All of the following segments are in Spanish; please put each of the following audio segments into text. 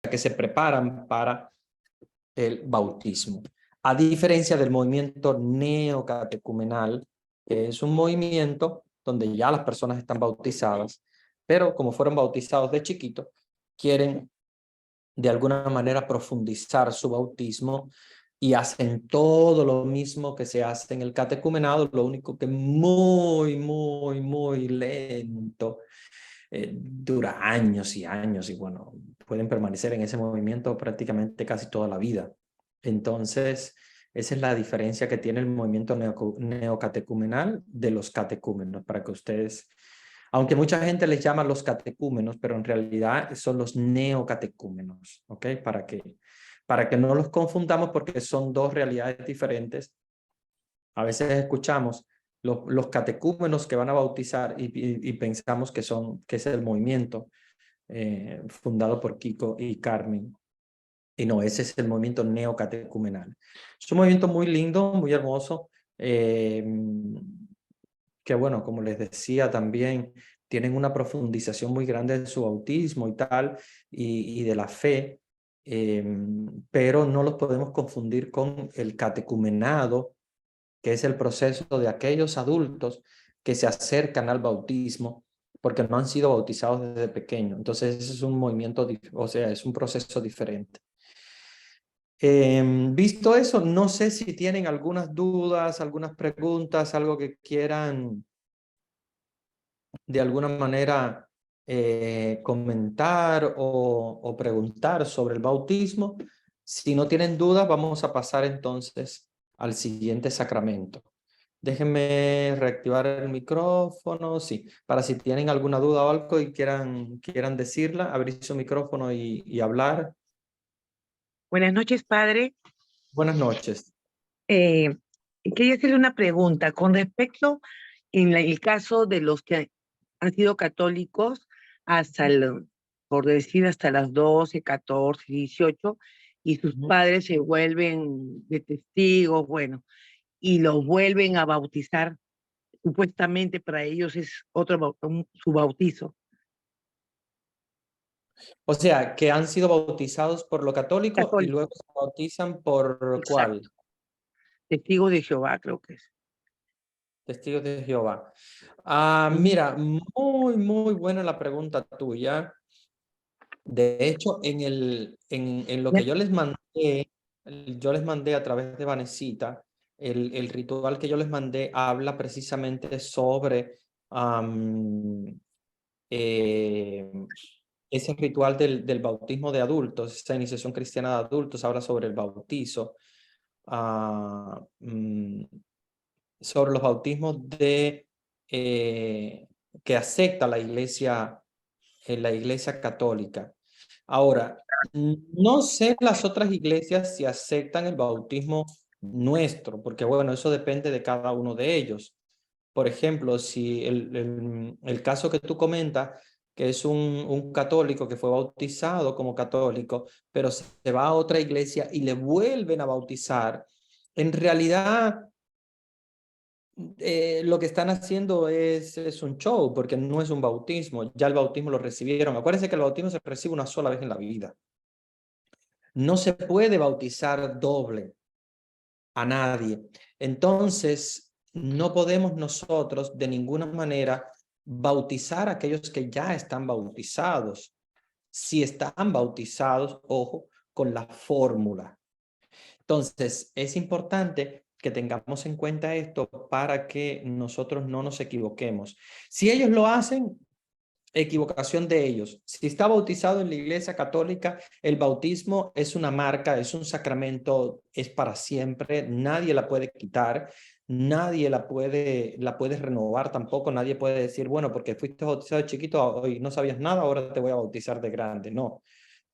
que se preparan para el bautismo. A diferencia del movimiento neocatecumenal, que es un movimiento donde ya las personas están bautizadas, pero como fueron bautizados de chiquito, quieren de alguna manera profundizar su bautismo y hacen todo lo mismo que se hace en el catecumenado, lo único que muy lento. Dura años y años y bueno, pueden permanecer en ese movimiento prácticamente casi toda la vida. Entonces, esa es la diferencia que tiene el movimiento neocatecumenal de los catecúmenos, para que ustedes, aunque mucha gente les llama los catecúmenos, pero en realidad son los neocatecúmenos, ¿ok? Para que no los confundamos porque son dos realidades diferentes. A veces escuchamos los catecúmenos que van a bautizar y pensamos que es el movimiento fundado por Kiko y Carmen. Y no, ese es el movimiento neocatecumenal. Es un movimiento muy lindo, muy hermoso, que bueno, como les decía también, tienen una profundización muy grande de su bautismo y tal, y de la fe, pero no los podemos confundir con el catecumenado, que es el proceso de aquellos adultos que se acercan al bautismo porque no han sido bautizados desde pequeños. Entonces, ese es un movimiento, o sea, es un proceso diferente. Visto eso, no sé si tienen algunas dudas, algunas preguntas, algo que quieran de alguna manera comentar o preguntar sobre el bautismo. Si no tienen dudas, vamos a pasar entonces al siguiente sacramento. Déjenme reactivar el micrófono, sí, para si tienen alguna duda o algo y quieran decirla, abrir su micrófono y hablar. Buenas noches, padre. Buenas noches. Quería hacerle una pregunta con respecto el caso de los que han sido católicos hasta por decir, hasta las 12, 14, 18, y sus padres se vuelven de testigos, bueno, y los vuelven a bautizar. Supuestamente para ellos es su bautizo. O sea, que han sido bautizados por lo católico y luego Católico, se bautizan por ¿cuál? exacto. Testigos de Jehová, creo que es. Testigos de Jehová. Mira, muy buena la pregunta tuya. De hecho, en lo que yo les mandé a través de Vanesita, el ritual que yo les mandé habla precisamente sobre eh, ese ritual del bautismo de adultos, esa iniciación cristiana de adultos, habla sobre el bautizo, sobre los bautismos que acepta la iglesia católica. Ahora, no sé las otras iglesias si aceptan el bautismo nuestro, porque bueno, eso depende de cada uno de ellos. Por ejemplo, si el caso que tú comentas, que es un católico que fue bautizado como católico, pero se va a otra iglesia y le vuelven a bautizar, en realidad lo que están haciendo es un show, porque no es un bautismo, ya el bautismo lo recibieron. Acuérdense que el bautismo se recibe una sola vez en la vida. No se puede bautizar doble a nadie. Entonces, no podemos nosotros de ninguna manera bautizar a aquellos que ya están bautizados. Si están bautizados, ojo, con la fórmula. Entonces, es importante que tengamos en cuenta esto para que nosotros no nos equivoquemos. Si ellos lo hacen, equivocación de ellos. Si está bautizado en la Iglesia Católica, el bautismo es una marca, es un sacramento, es para siempre, nadie la puede quitar, nadie la puede renovar tampoco, nadie puede decir, bueno, porque fuiste bautizado de chiquito y no sabías nada, ahora te voy a bautizar de grande. No,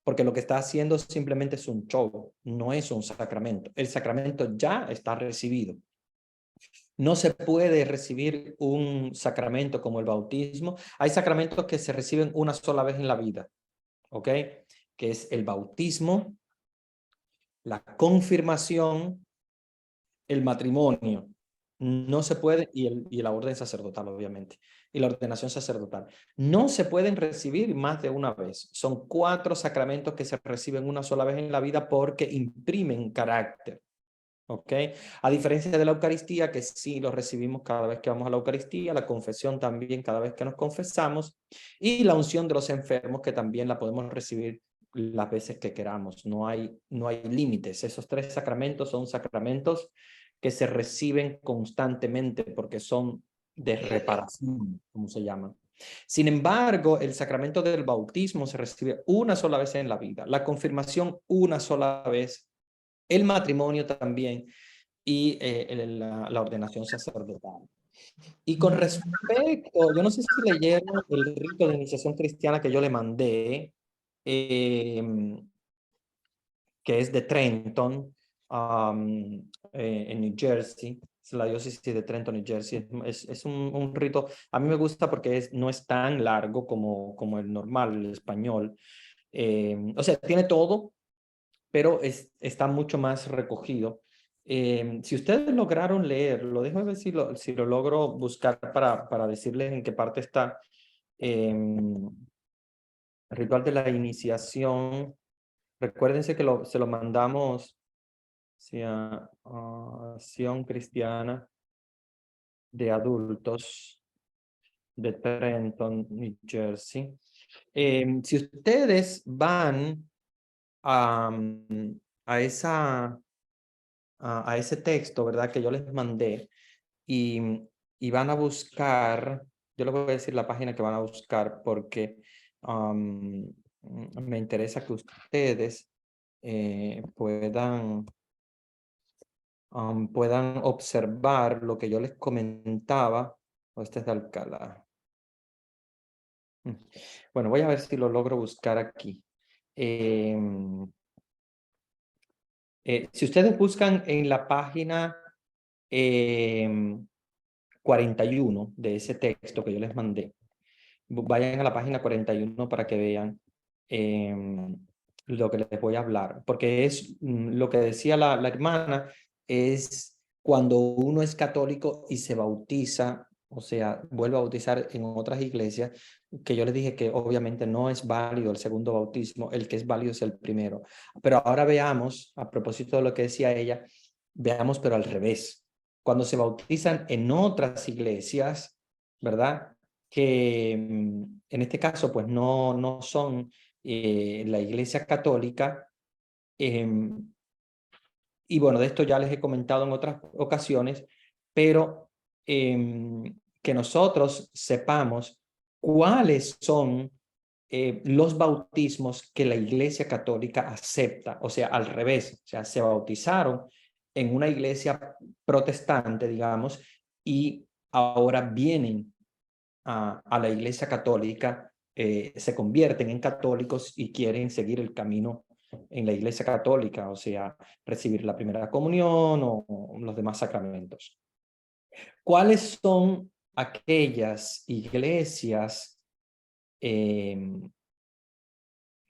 porque lo que está haciendo simplemente es un show, no es un sacramento. El sacramento ya está recibido. No se puede recibir un sacramento como el bautismo. Hay sacramentos que se reciben una sola vez en la vida, ¿ok? Que es el bautismo, la confirmación, el matrimonio. No se puede, y la orden sacerdotal, obviamente. y la ordenación sacerdotal. No se pueden recibir más de una vez. Son 4 sacramentos que se reciben una sola vez en la vida porque imprimen carácter. ¿Ok? A diferencia de la Eucaristía, que sí lo recibimos cada vez que vamos a la Eucaristía, la confesión también cada vez que nos confesamos, y la unción de los enfermos, que también la podemos recibir las veces que queramos. No hay límites. Esos 3 sacramentos son sacramentos que se reciben constantemente porque son de reparación, como se llaman. Sin embargo, el sacramento del bautismo se recibe una sola vez en la vida, la confirmación una sola vez, el matrimonio también y la ordenación sacerdotal. Y con respecto, yo no sé si leyeron el rito de iniciación cristiana que yo le mandé, que es de Trenton, en New Jersey, es la diócesis de Trenton, New Jersey. Es un rito, a mí me gusta porque no es tan largo como el normal, el español. O sea, tiene todo, pero está mucho más recogido. Si ustedes lograron leerlo, déjame ver si lo logro buscar para decirles en qué parte está. El ritual de la iniciación. Recuérdense que se lo mandamos a Acción Cristiana de Adultos de Trenton, New Jersey. Si ustedes van a, a esa a ese texto, ¿verdad? Que yo les mandé y van a buscar, yo les voy a decir la página que van a buscar porque me interesa que ustedes puedan observar lo que yo les comentaba. Este es de Alcalá. Bueno, voy a ver si lo logro buscar aquí. Si ustedes buscan en la página 41 de ese texto que yo les mandé, vayan a la página 41 para que vean lo que les voy a hablar, porque es lo que decía la hermana, es cuando uno es católico y se bautiza, o sea, vuelve a bautizar en otras iglesias, que yo les dije que obviamente no es válido el segundo bautismo, el que es válido es el primero. Pero ahora veamos, a propósito de lo que decía ella, veamos pero al revés. Cuando se bautizan en otras iglesias, ¿verdad? Que en este caso pues no son la iglesia católica, y bueno, de esto ya les he comentado en otras ocasiones, pero que nosotros sepamos cuáles son los bautismos que la iglesia católica acepta, o sea, al revés, o sea, se bautizaron en una iglesia protestante, digamos, y ahora vienen a la iglesia católica, se convierten en católicos y quieren seguir el camino en la iglesia católica, o sea, recibir la primera comunión o los demás sacramentos. ¿Cuáles son aquellas iglesias que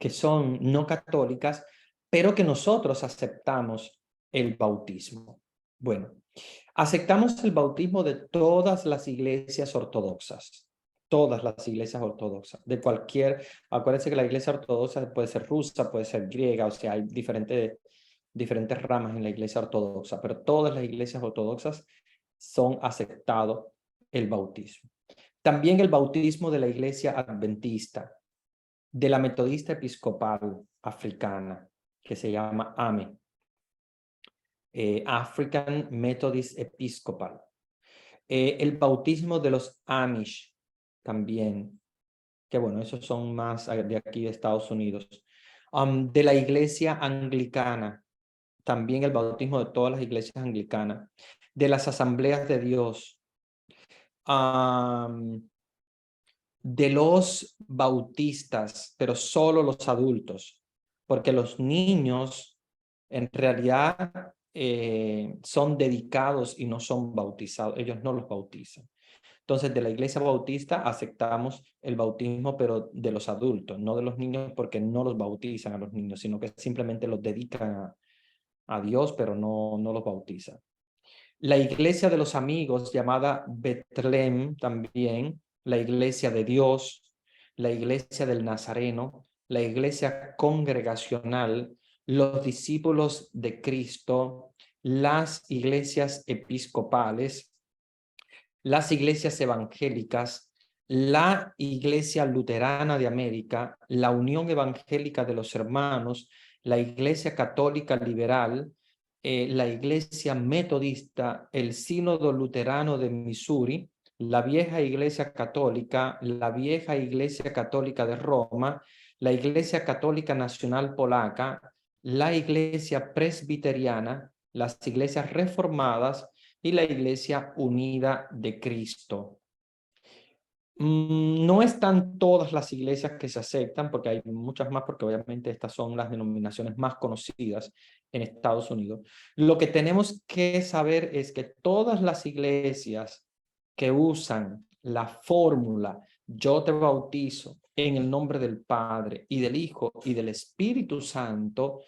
son no católicas, pero que nosotros aceptamos el bautismo? Bueno, aceptamos el bautismo de todas las iglesias ortodoxas, de cualquier, acuérdense que la iglesia ortodoxa puede ser rusa, puede ser griega, o sea, hay diferentes ramas en la iglesia ortodoxa, pero todas las iglesias ortodoxas son aceptado el bautismo. También el bautismo de la iglesia adventista, de la metodista episcopal africana, que se llama AME. African Methodist Episcopal. El bautismo de los Amish también, que bueno, esos son más de aquí de Estados Unidos. De la iglesia anglicana, también el bautismo de todas las iglesias anglicanas. De las asambleas de Dios. De los bautistas, pero solo los adultos, porque los niños en realidad son dedicados y no son bautizados, ellos no los bautizan. Entonces, de la iglesia bautista aceptamos el bautismo, pero de los adultos, no de los niños, porque no los bautizan a los niños, sino que simplemente los dedican a Dios, pero no los bautizan. La iglesia de los amigos, llamada Betlem también, la iglesia de Dios, la iglesia del Nazareno, la iglesia congregacional, los discípulos de Cristo, las iglesias episcopales, las iglesias evangélicas, la Iglesia Luterana de América, la Unión Evangélica de los Hermanos, la Iglesia Católica Liberal, la Iglesia Metodista, el Sínodo Luterano de Missouri, la Vieja Iglesia Católica, la Vieja Iglesia Católica de Roma, la Iglesia Católica Nacional Polaca, la Iglesia Presbiteriana, las iglesias reformadas y la Iglesia Unida de Cristo. No están todas las iglesias que se aceptan, porque hay muchas más, porque obviamente estas son las denominaciones más conocidas en Estados Unidos. Lo que tenemos que saber es que todas las iglesias que usan la fórmula yo te bautizo en el nombre del Padre y del Hijo y del Espíritu Santo,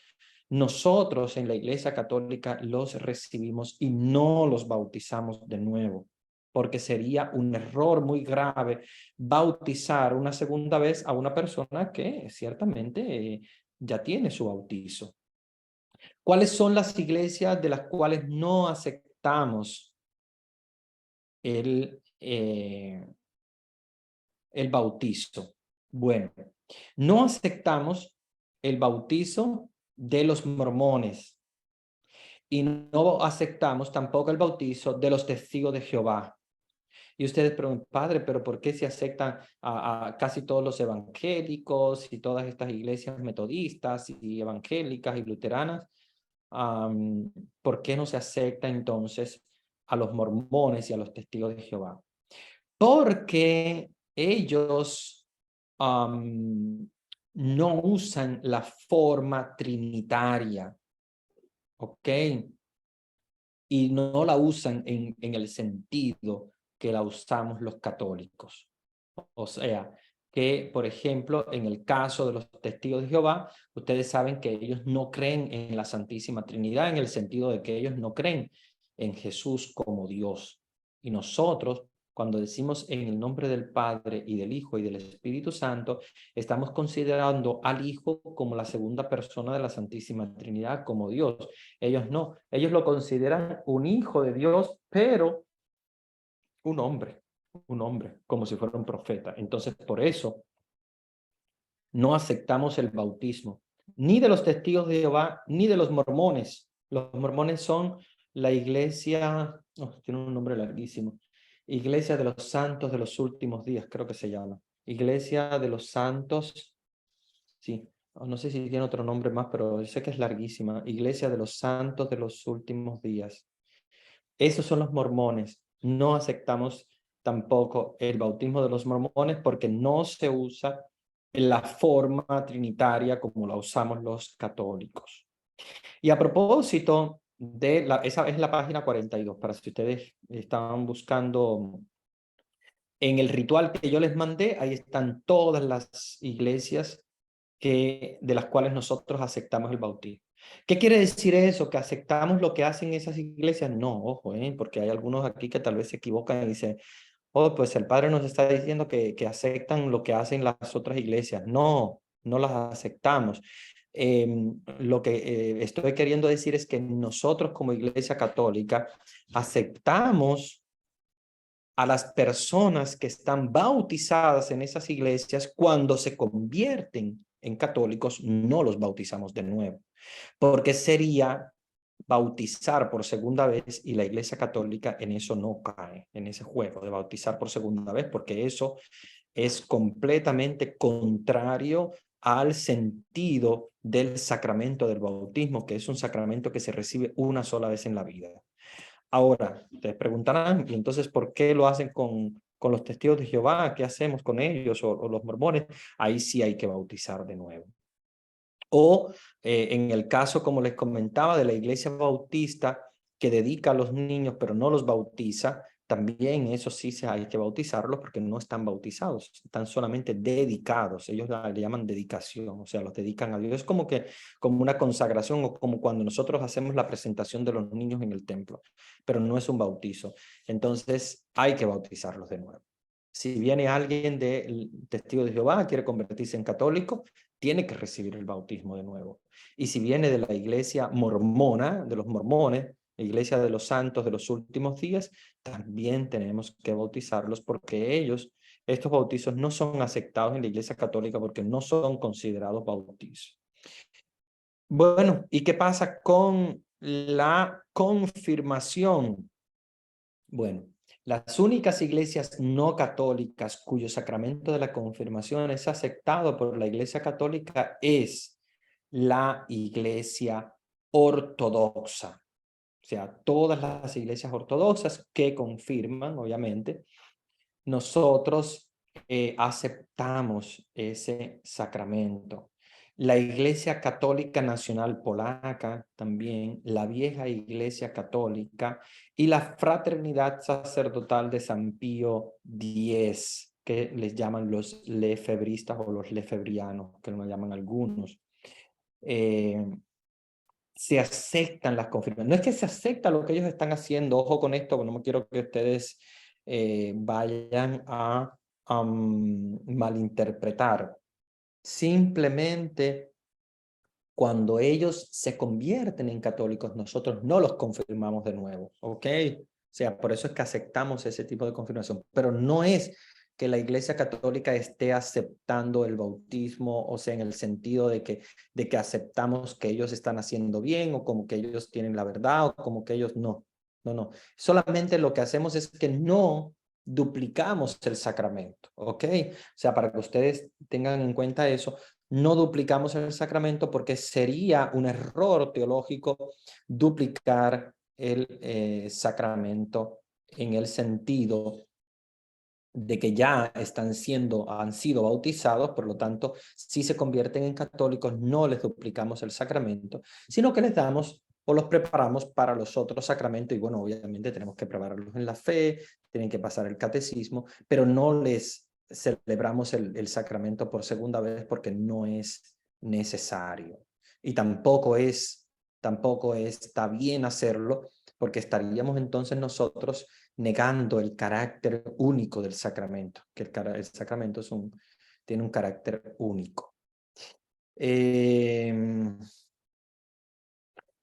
nosotros en la Iglesia Católica los recibimos y no los bautizamos de nuevo, porque sería un error muy grave bautizar una segunda vez a una persona que ciertamente ya tiene su bautizo. ¿Cuáles son las iglesias de las cuales no aceptamos el bautizo? Bueno, no aceptamos el bautizo de los mormones y no aceptamos tampoco el bautizo de los testigos de Jehová. Y ustedes preguntan, padre, pero ¿por qué se aceptan a casi todos los evangélicos y todas estas iglesias metodistas y evangélicas y luteranas? ¿Por qué no se acepta entonces a los mormones y a los testigos de Jehová? Porque ellos no usan la forma trinitaria, ¿ok? Y no la usan en el sentido que la usamos los católicos. O sea, que por ejemplo, en el caso de los testigos de Jehová, ustedes saben que ellos no creen en la Santísima Trinidad, en el sentido de que ellos no creen en Jesús como Dios. Y nosotros, cuando decimos en el nombre del Padre y del Hijo y del Espíritu Santo, estamos considerando al Hijo como la segunda persona de la Santísima Trinidad, como Dios. Ellos no, ellos lo consideran un hijo de Dios, pero un hombre, como si fuera un profeta. Entonces, por eso no aceptamos el bautismo, ni de los testigos de Jehová, ni de los mormones. Los mormones son la iglesia, tiene un nombre larguísimo, Iglesia de los Santos de los Últimos Días, creo que se llama. Iglesia de los Santos, sí, no sé si tiene otro nombre más, pero sé que es larguísima. Iglesia de los Santos de los Últimos Días. Esos son los mormones. No aceptamos tampoco el bautismo de los mormones porque no se usa en la forma trinitaria como la usamos los católicos. Y a propósito de esa es la página 42, para si ustedes estaban buscando en el ritual que yo les mandé, ahí están todas las iglesias de las cuales nosotros aceptamos el bautismo. ¿Qué quiere decir eso? ¿Que aceptamos lo que hacen esas iglesias? No, ojo, porque hay algunos aquí que tal vez se equivocan y dicen, oh, pues el padre nos está diciendo que aceptan lo que hacen las otras iglesias. No, no las aceptamos. Lo que estoy queriendo decir es que nosotros como iglesia católica aceptamos a las personas que están bautizadas en esas iglesias. Cuando se convierten en católicos, no los bautizamos de nuevo, porque sería bautizar por segunda vez, y la Iglesia Católica en eso no cae, en ese juego de bautizar por segunda vez, porque eso es completamente contrario al sentido del sacramento del bautismo, que es un sacramento que se recibe una sola vez en la vida. Ahora, te preguntarán, ¿y entonces por qué lo hacen con los testigos de Jehová? ¿Qué hacemos con ellos? O los mormones. Ahí sí hay que bautizar de nuevo. O en el caso, como les comentaba, de la iglesia bautista que dedica a los niños pero no los bautiza, también eso sí hay que bautizarlos porque no están bautizados, están solamente dedicados. Ellos le llaman dedicación, o sea, los dedican a Dios. Es como una consagración, o como cuando nosotros hacemos la presentación de los niños en el templo, pero no es un bautizo. Entonces hay que bautizarlos de nuevo. Si viene alguien del Testigo de Jehová, quiere convertirse en católico, tiene que recibir el bautismo de nuevo. Y si viene de la iglesia mormona, de los mormones, la iglesia de los santos de los últimos días, también tenemos que bautizarlos porque estos bautizos no son aceptados en la iglesia católica porque no son considerados bautizos. Bueno, ¿y qué pasa con la confirmación? Bueno, las únicas iglesias no católicas cuyo sacramento de la confirmación es aceptado por la iglesia católica es la iglesia ortodoxa. O sea, todas las iglesias ortodoxas que confirman, obviamente, nosotros aceptamos ese sacramento. La Iglesia Católica Nacional Polaca también, la vieja Iglesia Católica y la Fraternidad Sacerdotal de San Pío X, que les llaman los lefebristas o los lefebrianos, que lo llaman algunos. Se aceptan las confirmaciones. No es que se acepta lo que ellos están haciendo, ojo con esto, no me quiero que ustedes vayan a malinterpretar. Simplemente cuando ellos se convierten en católicos, nosotros no los confirmamos de nuevo, ¿ok? O sea, por eso es que aceptamos ese tipo de confirmación, pero no es que la Iglesia Católica esté aceptando el bautismo, o sea, en el sentido de que aceptamos que ellos están haciendo bien o como que ellos tienen la verdad o como que ellos no. No. Solamente lo que hacemos es que no duplicamos el sacramento, ¿ok? O sea, para que ustedes tengan en cuenta eso, no duplicamos el sacramento porque sería un error teológico duplicar el sacramento en el sentido de que ya han sido bautizados, por lo tanto, si se convierten en católicos, no les duplicamos el sacramento, sino que les damos o los preparamos para los otros sacramentos, y bueno, obviamente tenemos que prepararlos en la fe, tienen que pasar el catecismo, pero no les celebramos el sacramento por segunda vez porque no es necesario. Y tampoco está bien hacerlo, porque estaríamos entonces nosotros negando el carácter único del sacramento, que el sacramento tiene un carácter único.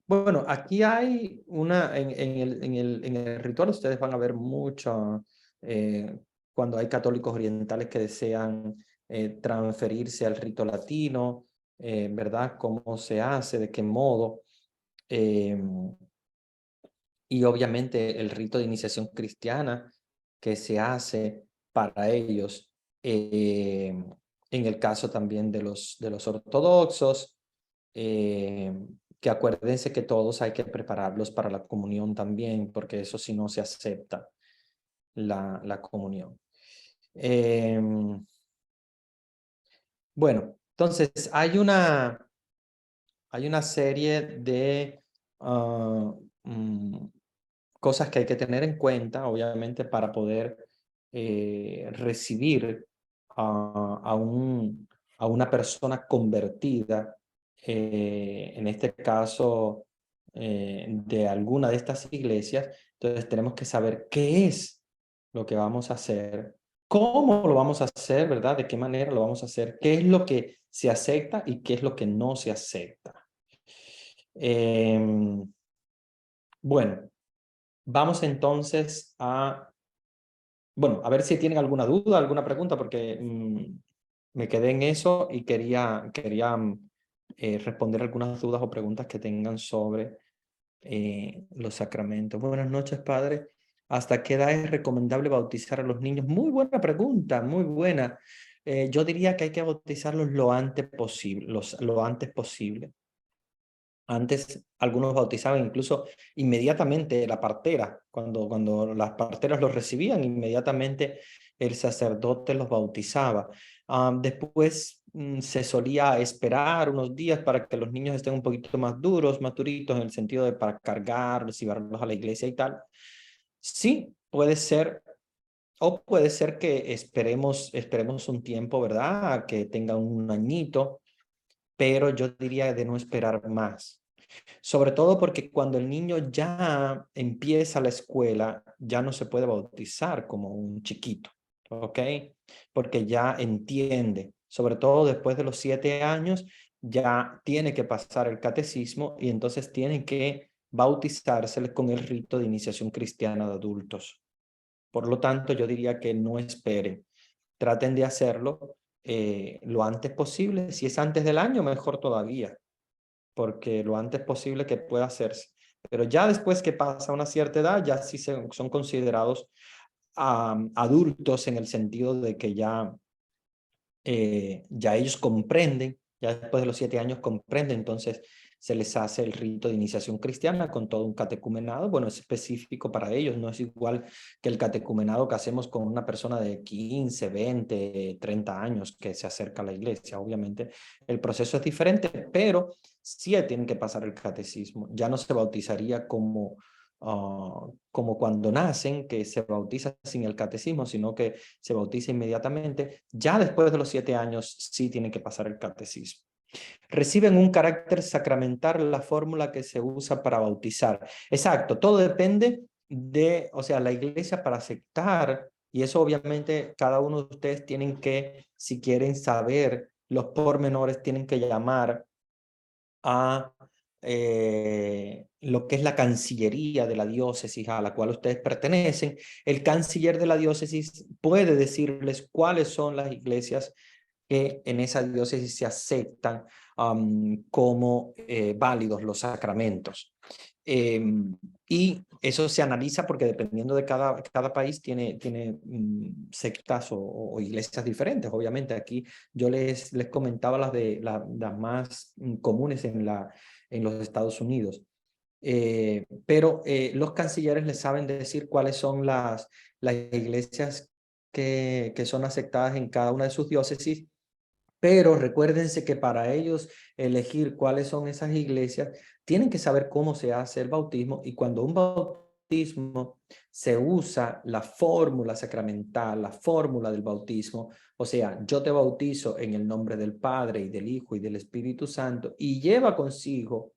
Bueno, aquí hay en el ritual ustedes van a ver mucho cuando hay católicos orientales que desean transferirse al rito latino, ¿verdad? ¿Cómo se hace? ¿De qué modo? Y obviamente el rito de iniciación cristiana que se hace para ellos, en el caso también de los ortodoxos, que acuérdense que todos hay que prepararlos para la comunión también, porque eso si no se acepta la comunión. Bueno, entonces hay una serie de cosas que hay que tener en cuenta, obviamente, para poder recibir a una persona convertida, en este caso, de alguna de estas iglesias. Entonces tenemos que saber qué es lo que vamos a hacer, cómo lo vamos a hacer, ¿verdad? De qué manera lo vamos a hacer, qué es lo que se acepta y qué es lo que no se acepta. Bueno, vamos entonces bueno, a ver si tienen alguna duda, alguna pregunta, porque me quedé en eso y quería responder algunas dudas o preguntas que tengan sobre los sacramentos. Buenas noches, padre. ¿Hasta qué edad es recomendable bautizar a los niños? Muy buena pregunta, muy buena. Yo diría que hay que bautizarlos lo antes posible, lo antes posible. Antes algunos bautizaban incluso inmediatamente la partera. Cuando las parteras los recibían, inmediatamente el sacerdote los bautizaba. Después se solía esperar unos días para que los niños estén un poquito más duros, más duritos, en el sentido de para cargarlos y llevarlos a la iglesia y tal. Sí, puede ser. O puede ser que esperemos un tiempo, ¿verdad? A que tengan un añito, pero yo diría de no esperar más. Sobre todo porque cuando el niño ya empieza la escuela, ya no se puede bautizar como un chiquito, ¿ok? Porque ya entiende, sobre todo después de los 7 años, ya tiene que pasar el catecismo y entonces tiene que bautizarse con el rito de iniciación cristiana de adultos. Por lo tanto, yo diría que no espere, traten de hacerlo lo antes posible. Si es antes del año, mejor todavía, porque lo antes posible que pueda hacerse. Pero ya después que pasa una cierta edad, ya sí son considerados adultos en el sentido de que ya ellos comprenden, ya después de los 7 años comprenden, entonces se les hace el rito de iniciación cristiana con todo un catecumenado. Bueno, es específico para ellos, no es igual que el catecumenado que hacemos con una persona de 15, 20, 30 años que se acerca a la iglesia. Obviamente el proceso es diferente, pero sí tienen que pasar el catecismo. Ya no se bautizaría como cuando nacen, que se bautiza sin el catecismo, sino que se bautiza inmediatamente. Ya después de los 7 años sí tienen que pasar el catecismo. Reciben un carácter sacramental la fórmula que se usa para bautizar. Exacto, todo depende de, o sea, la iglesia para aceptar, y eso obviamente cada uno de ustedes tienen que, si quieren saber los pormenores, tienen que llamar a lo que es la cancillería de la diócesis a la cual ustedes pertenecen. El canciller de la diócesis puede decirles cuáles son las iglesias que en esa diócesis se aceptan como válidos los sacramentos. Y eso se analiza porque dependiendo de cada país tiene sectas o iglesias diferentes. Obviamente aquí yo les comentaba las más comunes en los Estados Unidos. Pero los cancilleres les saben decir cuáles son las iglesias que son aceptadas en cada una de sus diócesis, pero recuérdense que para ellos elegir cuáles son esas iglesias, tienen que saber cómo se hace el bautismo, y cuando un bautismo se usa la fórmula sacramental, la fórmula del bautismo, o sea, yo te bautizo en el nombre del Padre y del Hijo y del Espíritu Santo, y lleva consigo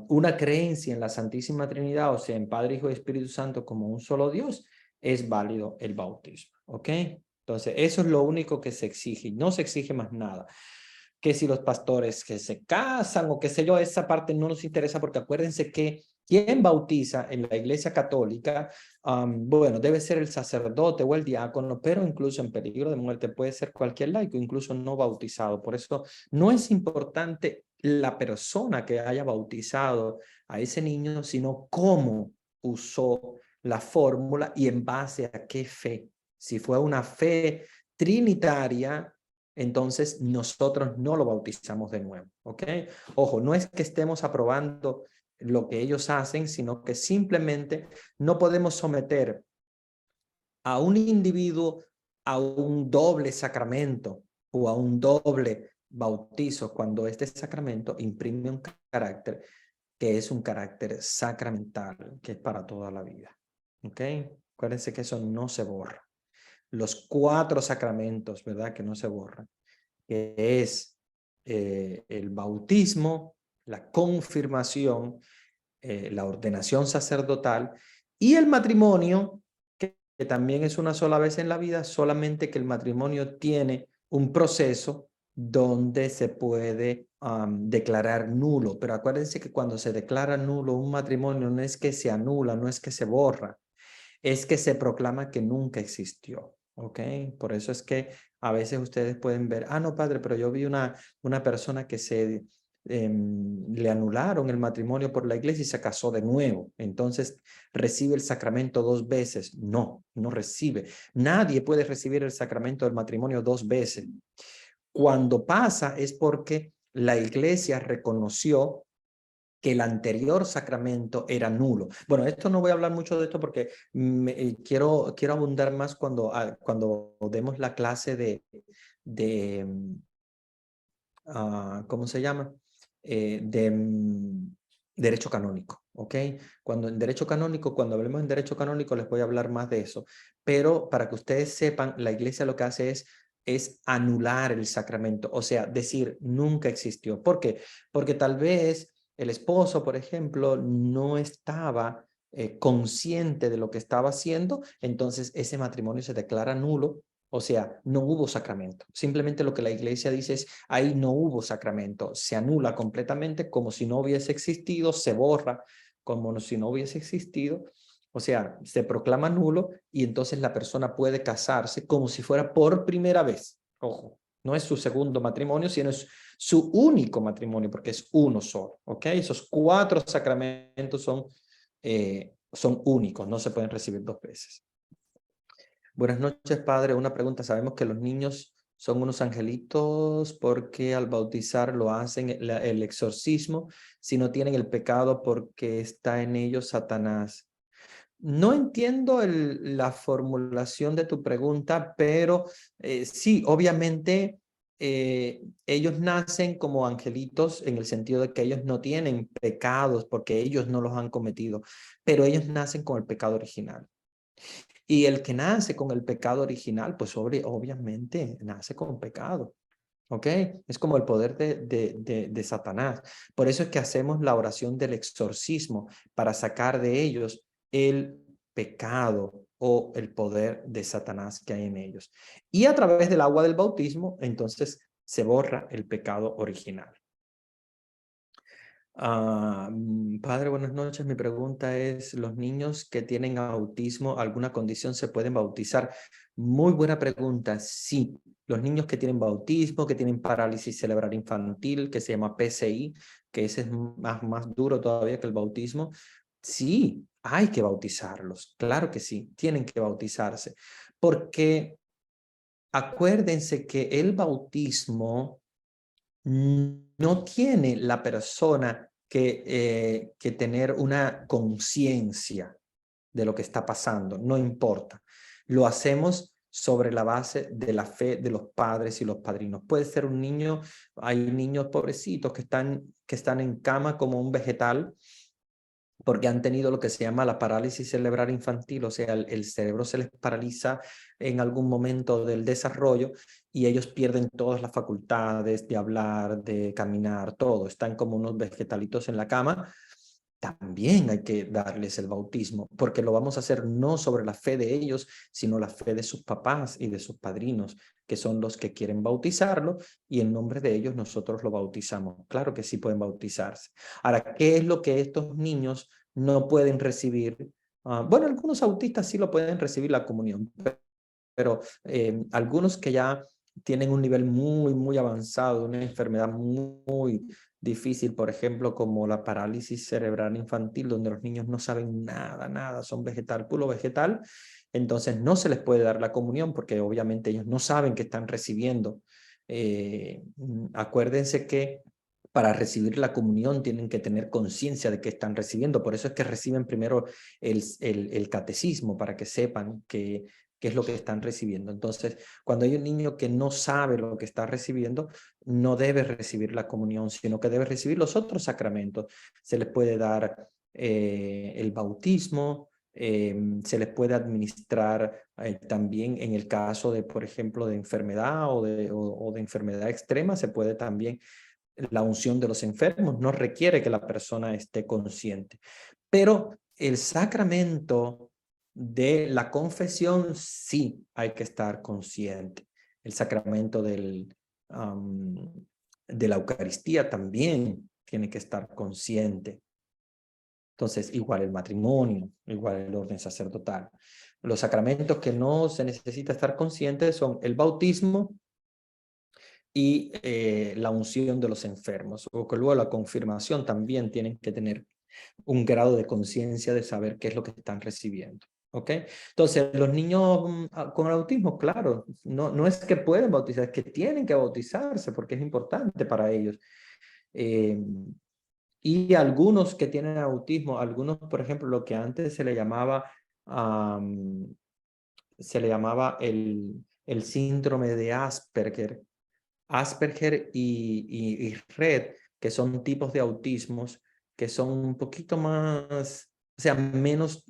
una creencia en la Santísima Trinidad, o sea, en Padre, Hijo y Espíritu Santo como un solo Dios, es válido el bautismo, ¿ok? Entonces, eso es lo único que se exige, no se exige más nada. Que si los pastores que se casan o qué sé yo, esa parte no nos interesa, porque acuérdense que quien bautiza en la Iglesia Católica, bueno, debe ser el sacerdote o el diácono, pero incluso en peligro de muerte puede ser cualquier laico, incluso no bautizado. Por eso no es importante la persona que haya bautizado a ese niño, sino cómo usó la fórmula y en base a qué fe. Si fue una fe trinitaria, entonces nosotros no lo bautizamos de nuevo, ¿ok? Ojo, no es que estemos aprobando lo que ellos hacen, sino que simplemente no podemos someter a un individuo a un doble sacramento o a un doble bautizo cuando este sacramento imprime un carácter que es un carácter sacramental, que es para toda la vida, ¿ok? Acuérdense que eso no se borra. Los 4 sacramentos, ¿verdad? Que no se borran, que es el bautismo, la confirmación, la ordenación sacerdotal y el matrimonio, que también es una sola vez en la vida, solamente que el matrimonio tiene un proceso donde se puede declarar nulo. Pero acuérdense que cuando se declara nulo un matrimonio, no es que se anula, no es que se borra, es que se proclama que nunca existió, ¿ok? Por eso es que a veces ustedes pueden ver, no, padre, pero yo vi una persona que le anularon el matrimonio por la iglesia y se casó de nuevo. Entonces, ¿recibe el sacramento 2 veces? No, no recibe. Nadie puede recibir el sacramento del matrimonio 2 veces. Cuando pasa es porque la iglesia reconoció que el anterior sacramento era nulo. Bueno, esto no voy a hablar mucho de esto porque quiero abundar más cuando demos la clase de ¿cómo se llama? Derecho canónico, ¿ok? Cuando en derecho canónico, cuando hablemos en derecho canónico les voy a hablar más de eso, pero para que ustedes sepan, la iglesia lo que hace es anular el sacramento, o sea, decir nunca existió. ¿Por qué? Porque tal vez el esposo, por ejemplo, no estaba consciente de lo que estaba haciendo, entonces ese matrimonio se declara nulo. O sea, no hubo sacramento. Simplemente lo que la iglesia dice es, ahí no hubo sacramento. Se anula completamente como si no hubiese existido, se borra como si no hubiese existido. O sea, se proclama nulo y entonces la persona puede casarse como si fuera por primera vez. Ojo, no es su segundo matrimonio, sino es su único matrimonio, porque es uno solo. ¿Ok? Esos 4 sacramentos son únicos, no se pueden recibir 2 veces. Buenas noches, padre. Una pregunta. Sabemos que los niños son unos angelitos porque al bautizar lo hacen el exorcismo si no tienen el pecado porque está en ellos Satanás. No entiendo la formulación de tu pregunta, pero sí, obviamente ellos nacen como angelitos en el sentido de que ellos no tienen pecados porque ellos no los han cometido, pero ellos nacen con el pecado original. Y el que nace con el pecado original, pues obviamente nace con pecado. ¿Ok? Es como el poder de Satanás. Por eso es que hacemos la oración del exorcismo para sacar de ellos el pecado o el poder de Satanás que hay en ellos. Y a través del agua del bautismo, entonces se borra el pecado original. Padre, buenas noches. Mi pregunta es, ¿los niños que tienen autismo, alguna condición, se pueden bautizar? Muy buena pregunta. Sí, los niños que tienen bautismo, que tienen parálisis cerebral infantil, que se llama PCI, que ese es más duro todavía que el bautismo. Sí, hay que bautizarlos. Claro que sí, tienen que bautizarse. Porque acuérdense que el bautismo no tiene la persona que tener una conciencia de lo que está pasando, no importa. Lo hacemos sobre la base de la fe de los padres y los padrinos. Puede ser un niño, hay niños pobrecitos que están en cama como un vegetal porque han tenido lo que se llama la parálisis cerebral infantil, o sea, el cerebro se les paraliza en algún momento del desarrollo y ellos pierden todas las facultades de hablar, de caminar, todo. Están como unos vegetalitos en la cama. También hay que darles el bautismo, porque lo vamos a hacer no sobre la fe de ellos, sino la fe de sus papás y de sus padrinos, que son los que quieren bautizarlo, y en nombre de ellos nosotros lo bautizamos. Claro que sí pueden bautizarse. Ahora, ¿qué es lo que estos niños no pueden recibir? Bueno, algunos autistas sí lo pueden recibir la comunión, pero algunos que ya tienen un nivel muy avanzado, una enfermedad muy difícil, por ejemplo, como la parálisis cerebral infantil, donde los niños no saben nada, son vegetal, puro vegetal, entonces no se les puede dar la comunión porque obviamente ellos no saben que están recibiendo. Acuérdense que para recibir la comunión tienen que tener conciencia de que están recibiendo, por eso es que reciben primero el catecismo, para que sepan qué es lo que están recibiendo. Entonces, cuando hay un niño que no sabe lo que está recibiendo, no debe recibir la comunión, sino que debe recibir los otros sacramentos. Se les puede dar el bautismo, se les puede administrar también en el caso de, por ejemplo, de enfermedad o de enfermedad extrema, se puede también la unción de los enfermos, no requiere que la persona esté consciente. Pero el sacramento de la confesión sí hay que estar consciente. El sacramento de la Eucaristía también tiene que estar consciente. Entonces, igual el matrimonio, igual el orden sacerdotal. Los sacramentos que no se necesita estar consciente son el bautismo y la unción de los enfermos, o que luego la confirmación también tienen que tener un grado de conciencia de saber qué es lo que están recibiendo. ¿Ok? Entonces, los niños con autismo, claro, no es que pueden bautizar, es que tienen que bautizarse porque es importante para ellos. Y algunos que tienen autismo, algunos, por ejemplo, lo que antes se le llamaba el síndrome de Asperger, y Red, que son tipos de autismos que son un poquito más, o sea, menos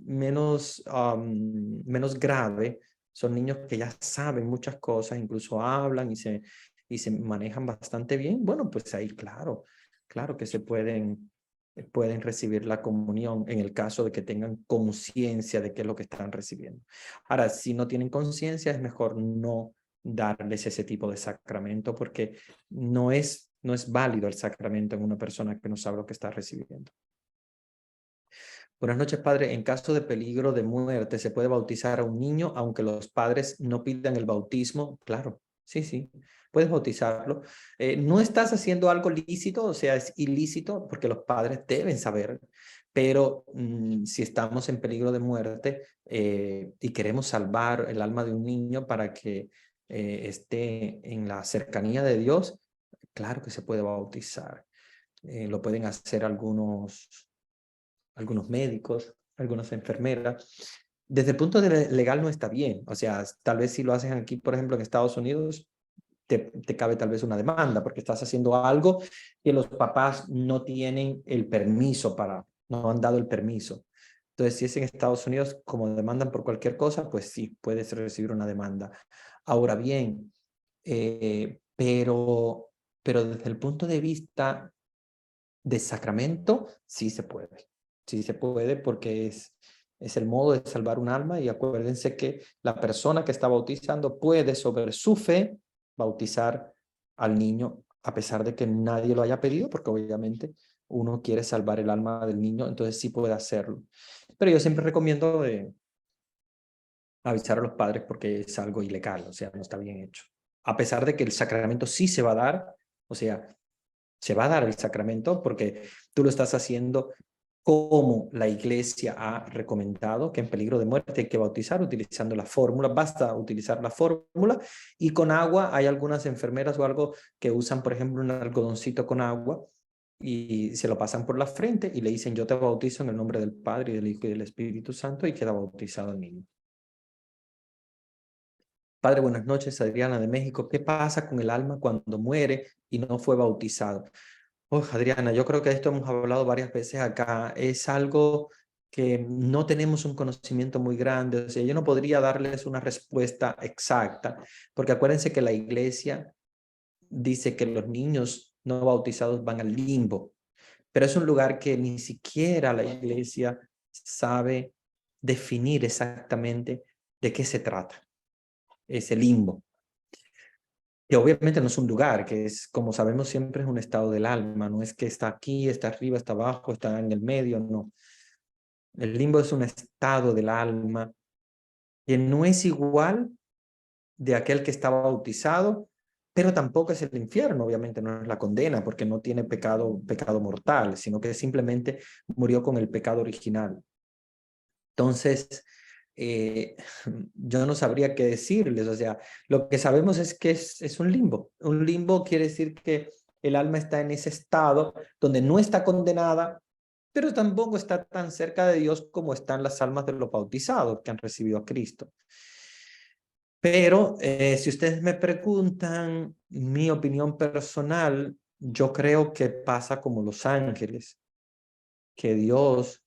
grave. Son niños que ya saben muchas cosas, incluso hablan y se manejan bastante bien. Bueno, pues ahí, claro que se pueden pueden recibir la comunión en el caso de que tengan conciencia de qué es lo que están recibiendo. Ahora, si no tienen conciencia, es mejor no darles ese tipo de sacramento porque no es válido el sacramento en una persona que no sabe lo que está recibiendo. Buenas noches, padre. En caso de peligro de muerte, ¿se puede bautizar a un niño aunque los padres no pidan el bautismo? Claro, sí, sí, puedes bautizarlo. No estás haciendo algo lícito, o sea, es ilícito porque los padres deben saber, pero si estamos en peligro de muerte y queremos salvar el alma de un niño para que esté en la cercanía de Dios, claro que se puede bautizar. Lo pueden hacer algunos médicos, algunas enfermeras. Desde el punto de legal no está bien. O sea, tal vez si lo hacen aquí, por ejemplo, en Estados Unidos, te cabe tal vez una demanda porque estás haciendo algo que los papás no tienen el permiso no han dado el permiso. Entonces, si es en Estados Unidos, como demandan por cualquier cosa, pues sí, puedes recibir una demanda. Ahora bien, pero desde el punto de vista de sacramento, sí se puede. Sí se puede porque es el modo de salvar un alma y acuérdense que la persona que está bautizando puede sobre su fe bautizar al niño a pesar de que nadie lo haya pedido porque obviamente uno quiere salvar el alma del niño, entonces sí puede hacerlo. Pero yo siempre recomiendo avisar a los padres porque es algo ilegal, o sea, no está bien hecho. A pesar de que el sacramento sí se va a dar, o sea, se va a dar el sacramento porque tú lo estás haciendo como la iglesia ha recomendado, que en peligro de muerte hay que bautizar utilizando la fórmula, basta utilizar la fórmula y con agua. Hay algunas enfermeras o algo que usan, por ejemplo, un algodoncito con agua y se lo pasan por la frente y le dicen yo te bautizo en el nombre del Padre y del Hijo y del Espíritu Santo y queda bautizado el niño. Padre, buenas noches, Adriana de México. ¿Qué pasa con el alma cuando muere y no fue bautizado? Oh, Adriana, yo creo que de esto hemos hablado varias veces acá. Es algo que no tenemos un conocimiento muy grande. O sea, yo no podría darles una respuesta exacta, porque acuérdense que la iglesia dice que los niños no bautizados van al limbo, pero es un lugar que ni siquiera la iglesia sabe definir exactamente de qué se trata, ese limbo. Que obviamente no es un lugar, que es, como sabemos, siempre es un estado del alma, no es que está aquí, está arriba, está abajo, está en el medio, no. El limbo es un estado del alma que no es igual de aquel que está bautizado, pero tampoco es el infierno, obviamente no es la condena, porque no tiene pecado mortal, sino que simplemente murió con el pecado original. Entonces, yo no sabría qué decirles, o sea, lo que sabemos es que es un limbo. Un limbo quiere decir que el alma está en ese estado donde no está condenada, pero tampoco está tan cerca de Dios como están las almas de los bautizados que han recibido a Cristo. Pero si ustedes me preguntan mi opinión personal, yo creo que pasa como los ángeles, que Dios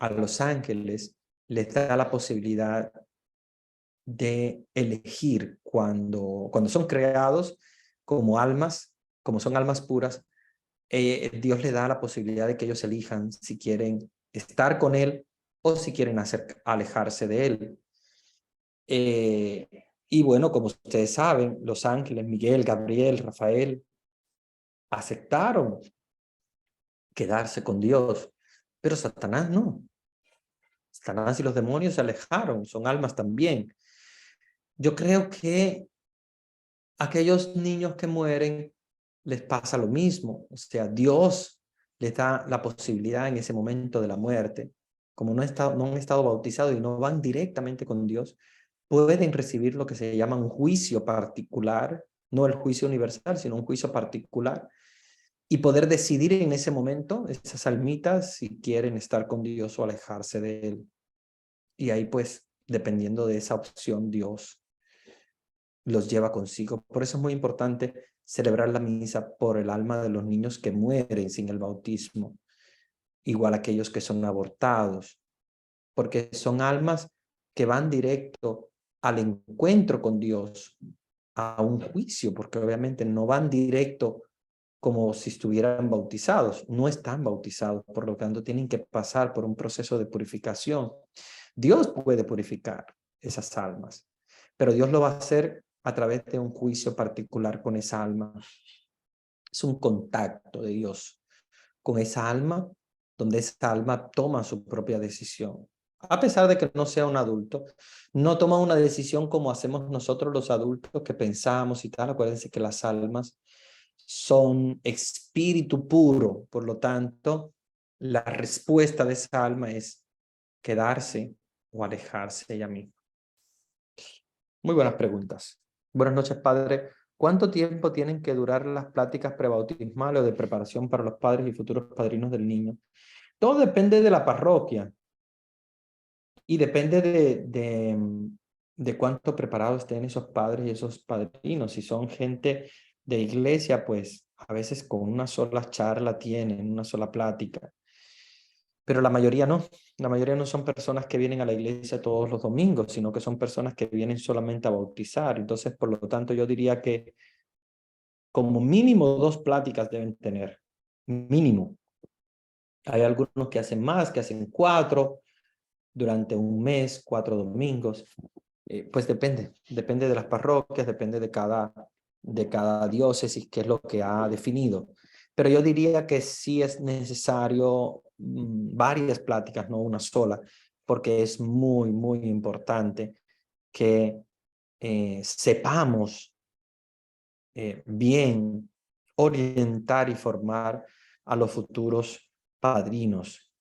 a los ángeles les da la posibilidad de elegir cuando son creados como almas, como son almas puras, Dios les da la posibilidad de que ellos elijan si quieren estar con Él o si quieren alejarse de Él. Y bueno, como ustedes saben, los ángeles, Miguel, Gabriel, Rafael, aceptaron quedarse con Dios, pero Satanás no. Satanás y los demonios se alejaron, son almas también. Yo creo que aquellos niños que mueren les pasa lo mismo. O sea, Dios les da la posibilidad en ese momento de la muerte. Como no han estado bautizados y no van directamente con Dios, pueden recibir lo que se llama un juicio particular, no el juicio universal, sino un juicio particular, y poder decidir en ese momento, esas almitas, si quieren estar con Dios o alejarse de Él. Y ahí pues, dependiendo de esa opción, Dios los lleva consigo. Por eso es muy importante celebrar la misa por el alma de los niños que mueren sin el bautismo, igual aquellos que son abortados, porque son almas que van directo al encuentro con Dios, a un juicio, porque obviamente no van directo como si estuvieran bautizados. No están bautizados, por lo tanto tienen que pasar por un proceso de purificación. Dios puede purificar esas almas, pero Dios lo va a hacer a través de un juicio particular con esa alma. Es un contacto de Dios con esa alma, donde esa alma toma su propia decisión. A pesar de que no sea un adulto, no toma una decisión como hacemos nosotros los adultos, que pensamos y tal. Acuérdense que las almas son espíritu puro, por lo tanto, la respuesta de esa alma es quedarse o alejarse de ella misma. Muy buenas preguntas. Buenas noches, padre. ¿Cuánto tiempo tienen que durar las pláticas prebautismales o de preparación para los padres y futuros padrinos del niño? Todo depende de la parroquia y depende de cuánto preparados estén esos padres y esos padrinos. Si son gente de iglesia, pues a veces con una sola charla tienen, una sola plática. Pero la mayoría no. La mayoría no son personas que vienen a la iglesia todos los domingos, sino que son personas que vienen solamente a bautizar. Entonces, por lo tanto, yo diría que como mínimo 2 pláticas deben tener. Mínimo. Hay algunos que hacen más, que hacen 4 durante un mes, 4 domingos. Pues depende de las parroquias, depende de cada diócesis, qué es lo que ha definido. Pero yo diría que sí es necesario varias pláticas, no una sola, porque es muy, muy importante que sepamos bien orientar y formar a los futuros padrinos.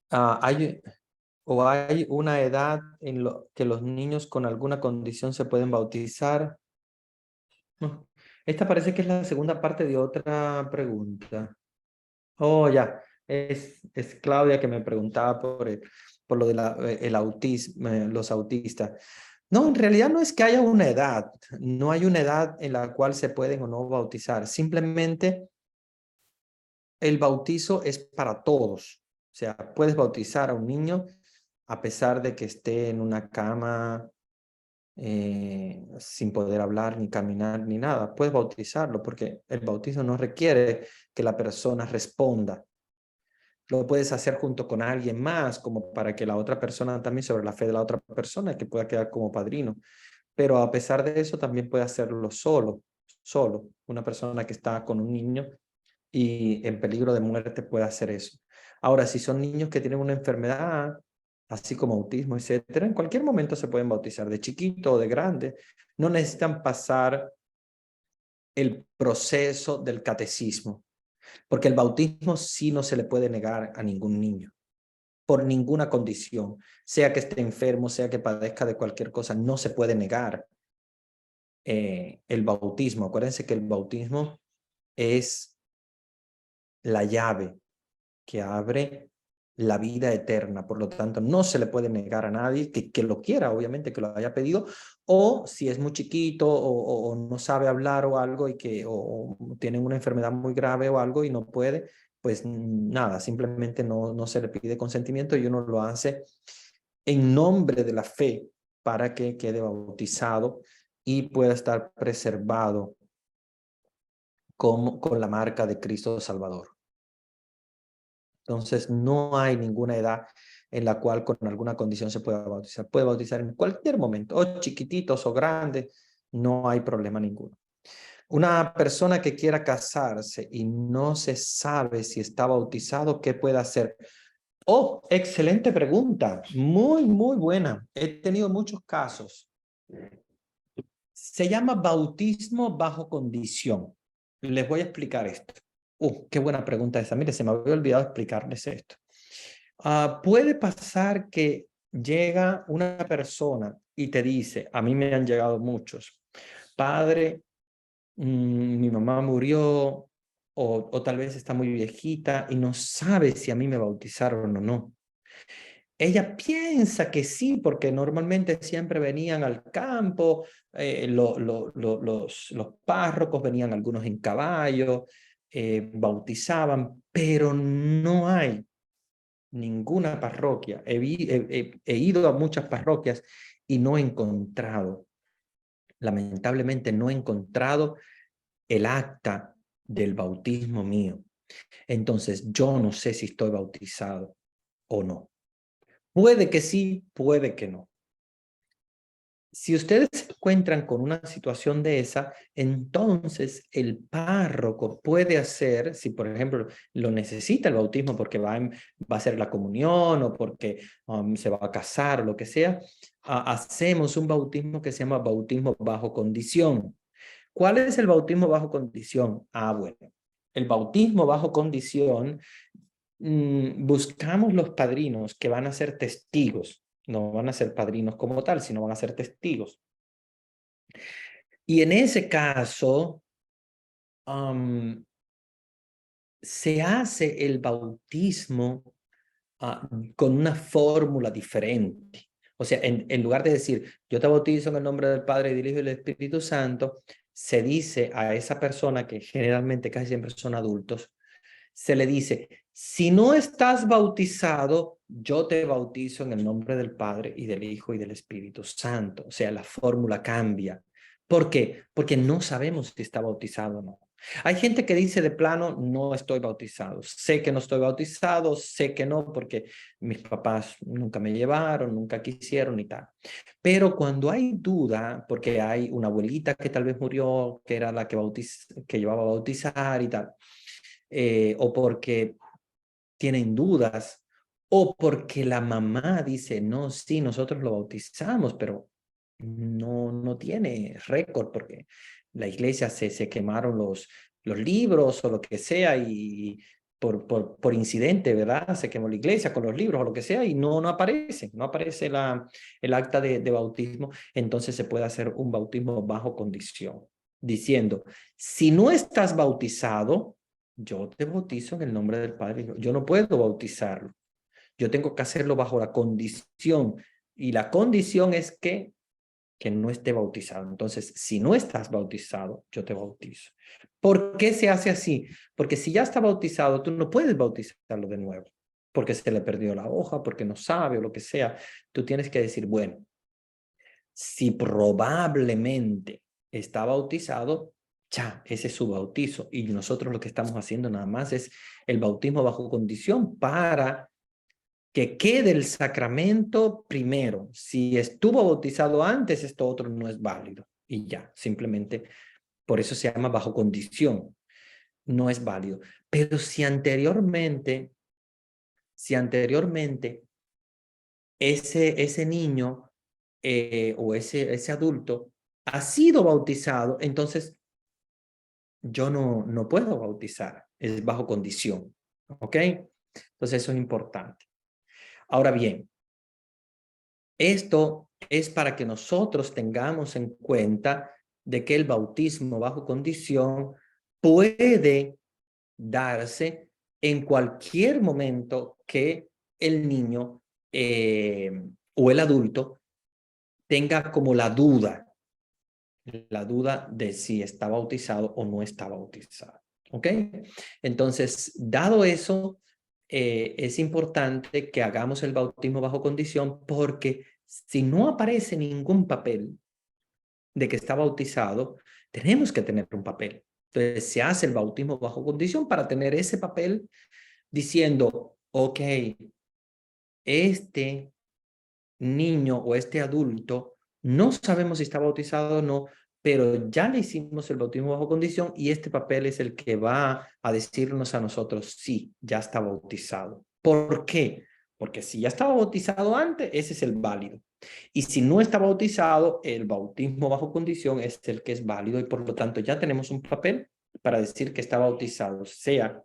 Hay una edad en que los niños con alguna condición se pueden bautizar. No. Esta parece que es la segunda parte de otra pregunta. Oh, ya. Es Claudia que me preguntaba por lo de el autismo, los autistas. No, en realidad no es que haya una edad. No hay una edad en la cual se pueden o no bautizar. Simplemente el bautizo es para todos. O sea, puedes bautizar a un niño a pesar de que esté en una cama sin poder hablar, ni caminar, ni nada. Puedes bautizarlo porque el bautismo no requiere que la persona responda. Lo puedes hacer junto con alguien más, como para que la otra persona también, sobre la fe de la otra persona, que pueda quedar como padrino. Pero a pesar de eso, también puede hacerlo solo. Una persona que está con un niño y en peligro de muerte puede hacer eso. Ahora, si son niños que tienen una enfermedad, así como autismo, etcétera, en cualquier momento se pueden bautizar, de chiquito o de grande. No necesitan pasar el proceso del catecismo, porque el bautismo sí no se le puede negar a ningún niño, por ninguna condición, sea que esté enfermo, sea que padezca de cualquier cosa, no se puede negar el bautismo. Acuérdense que el bautismo es la llave que abre la vida eterna. Por lo tanto, no se le puede negar a nadie que lo quiera, obviamente, que lo haya pedido, o si es muy chiquito o no sabe hablar o algo y o tiene una enfermedad muy grave o algo y no puede, pues nada, simplemente no se le pide consentimiento y uno lo hace en nombre de la fe para que quede bautizado y pueda estar preservado con la marca de Cristo Salvador. Entonces, no hay ninguna edad en la cual con alguna condición se pueda bautizar. Puede bautizar en cualquier momento, o chiquititos o grandes, no hay problema ninguno. Una persona que quiera casarse y no se sabe si está bautizado, ¿qué puede hacer? Oh, excelente pregunta, muy, muy buena. He tenido muchos casos. Se llama bautismo bajo condición. Les voy a explicar esto. Qué buena pregunta esa. Mire, se me había olvidado explicarles esto. Puede pasar que llega una persona y te dice, a mí me han llegado muchos, padre, mi mamá murió o tal vez está muy viejita y no sabe si a mí me bautizaron o no. Ella piensa que sí, porque normalmente siempre venían al campo, los párrocos venían algunos en caballo, bautizaban, pero no hay ninguna parroquia. He ido a muchas parroquias y no he encontrado, lamentablemente no he encontrado el acta del bautismo mío, entonces yo no sé si estoy bautizado o no. Puede que sí, puede que no. Si ustedes se encuentran con una situación de esa, entonces el párroco puede hacer, si por ejemplo lo necesita el bautismo porque va a hacer la comunión o porque se va a casar o lo que sea, hacemos un bautismo que se llama bautismo bajo condición. ¿Cuál es el bautismo bajo condición? Bueno, el bautismo bajo condición, buscamos los padrinos que van a ser testigos. No van a ser padrinos como tal, sino van a ser testigos. Y en ese caso, se hace el bautismo con una fórmula diferente. O sea, en lugar de decir, yo te bautizo en el nombre del Padre, del Hijo y del Espíritu Santo, se dice a esa persona, que generalmente casi siempre son adultos, se le dice, si no estás bautizado, yo te bautizo en el nombre del Padre y del Hijo y del Espíritu Santo. O sea, la fórmula cambia. ¿Por qué? Porque no sabemos si está bautizado o no. Hay gente que dice de plano, no estoy bautizado. Sé que no estoy bautizado, sé que no, porque mis papás nunca me llevaron, nunca quisieron y tal. Pero cuando hay duda, porque hay una abuelita que tal vez murió, que era la que llevaba a bautizar y tal, o porque tienen dudas, o porque la mamá dice, no, sí, nosotros lo bautizamos, pero no tiene récord porque la iglesia se quemaron los libros o lo que sea y por incidente, ¿verdad? Se quemó la iglesia con los libros o lo que sea y no aparece el acta de bautismo, entonces se puede hacer un bautismo bajo condición, diciendo, si no estás bautizado, yo te bautizo en el nombre del Padre. Yo no puedo bautizarlo. Yo tengo que hacerlo bajo la condición. Y la condición es que no esté bautizado. Entonces, si no estás bautizado, yo te bautizo. ¿Por qué se hace así? Porque si ya está bautizado, tú no puedes bautizarlo de nuevo. Porque se le perdió la hoja, porque no sabe o lo que sea. Tú tienes que decir, bueno, si probablemente está bautizado, ya, ese es su bautizo. Y nosotros lo que estamos haciendo nada más es el bautismo bajo condición para que quede el sacramento primero. Si estuvo bautizado antes, esto otro no es válido. Y ya, simplemente por eso se llama bajo condición. No es válido. Pero si anteriormente ese niño o ese adulto ha sido bautizado, entonces yo no puedo bautizar, es bajo condición, ¿ok? Entonces eso es importante. Ahora bien, esto es para que nosotros tengamos en cuenta de que el bautismo bajo condición puede darse en cualquier momento que el niño o el adulto tenga como la duda de si está bautizado o no está bautizado. ¿Ok? Entonces, dado eso, es importante que hagamos el bautismo bajo condición porque si no aparece ningún papel de que está bautizado, tenemos que tener un papel. Entonces, se hace el bautismo bajo condición para tener ese papel diciendo, ok, este niño o este adulto, no sabemos si está bautizado o no, pero ya le hicimos el bautismo bajo condición y este papel es el que va a decirnos a nosotros, sí, ya está bautizado. ¿Por qué? Porque si ya estaba bautizado antes, ese es el válido. Y si no está bautizado, el bautismo bajo condición es el que es válido y por lo tanto ya tenemos un papel para decir que está bautizado, sea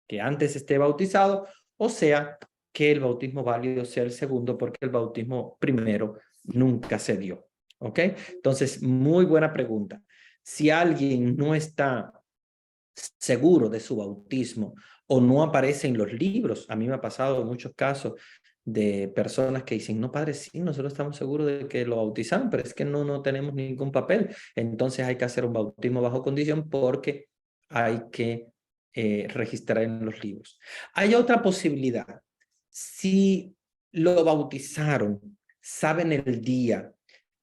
que antes esté bautizado o sea que el bautismo válido sea el segundo porque el bautismo primero nunca se dio. ¿Ok? Entonces, muy buena pregunta. Si alguien no está seguro de su bautismo o no aparece en los libros, a mí me ha pasado muchos casos de personas que dicen, no, padre, sí, nosotros estamos seguros de que lo bautizaron, pero es que no tenemos ningún papel. Entonces hay que hacer un bautismo bajo condición porque hay que registrar en los libros. Hay otra posibilidad. Si lo bautizaron, saben el día,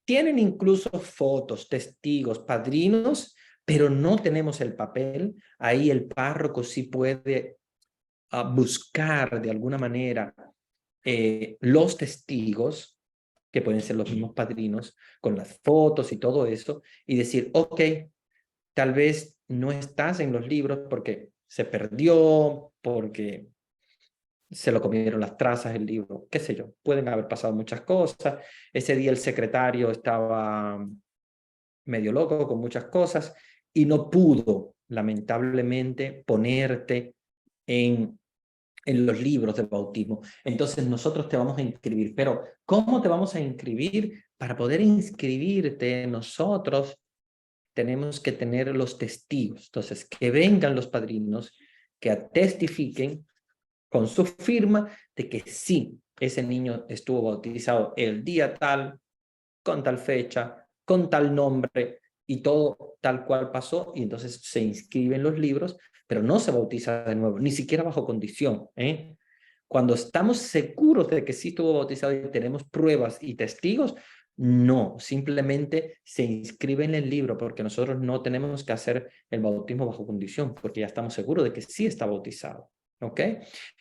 tienen incluso fotos, testigos, padrinos, pero no tenemos el papel, ahí el párroco sí puede buscar de alguna manera los testigos, que pueden ser los mismos padrinos, con las fotos y todo eso, y decir, ok, tal vez no estás en los libros porque se perdió, porque se lo comieron las trazas el libro, qué sé yo, pueden haber pasado muchas cosas. Ese día el secretario estaba medio loco con muchas cosas y no pudo, lamentablemente, ponerte en los libros del bautismo. Entonces nosotros te vamos a inscribir. Pero ¿cómo te vamos a inscribir? Para poder inscribirte nosotros tenemos que tener los testigos. Entonces, que vengan los padrinos, que testifiquen con su firma de que sí, ese niño estuvo bautizado el día tal, con tal fecha, con tal nombre y todo tal cual pasó, y entonces se inscribe en los libros, pero no se bautiza de nuevo, ni siquiera bajo condición. Cuando estamos seguros de que sí estuvo bautizado y tenemos pruebas y testigos, no, simplemente se inscribe en el libro porque nosotros no tenemos que hacer el bautismo bajo condición porque ya estamos seguros de que sí está bautizado. ¿Ok?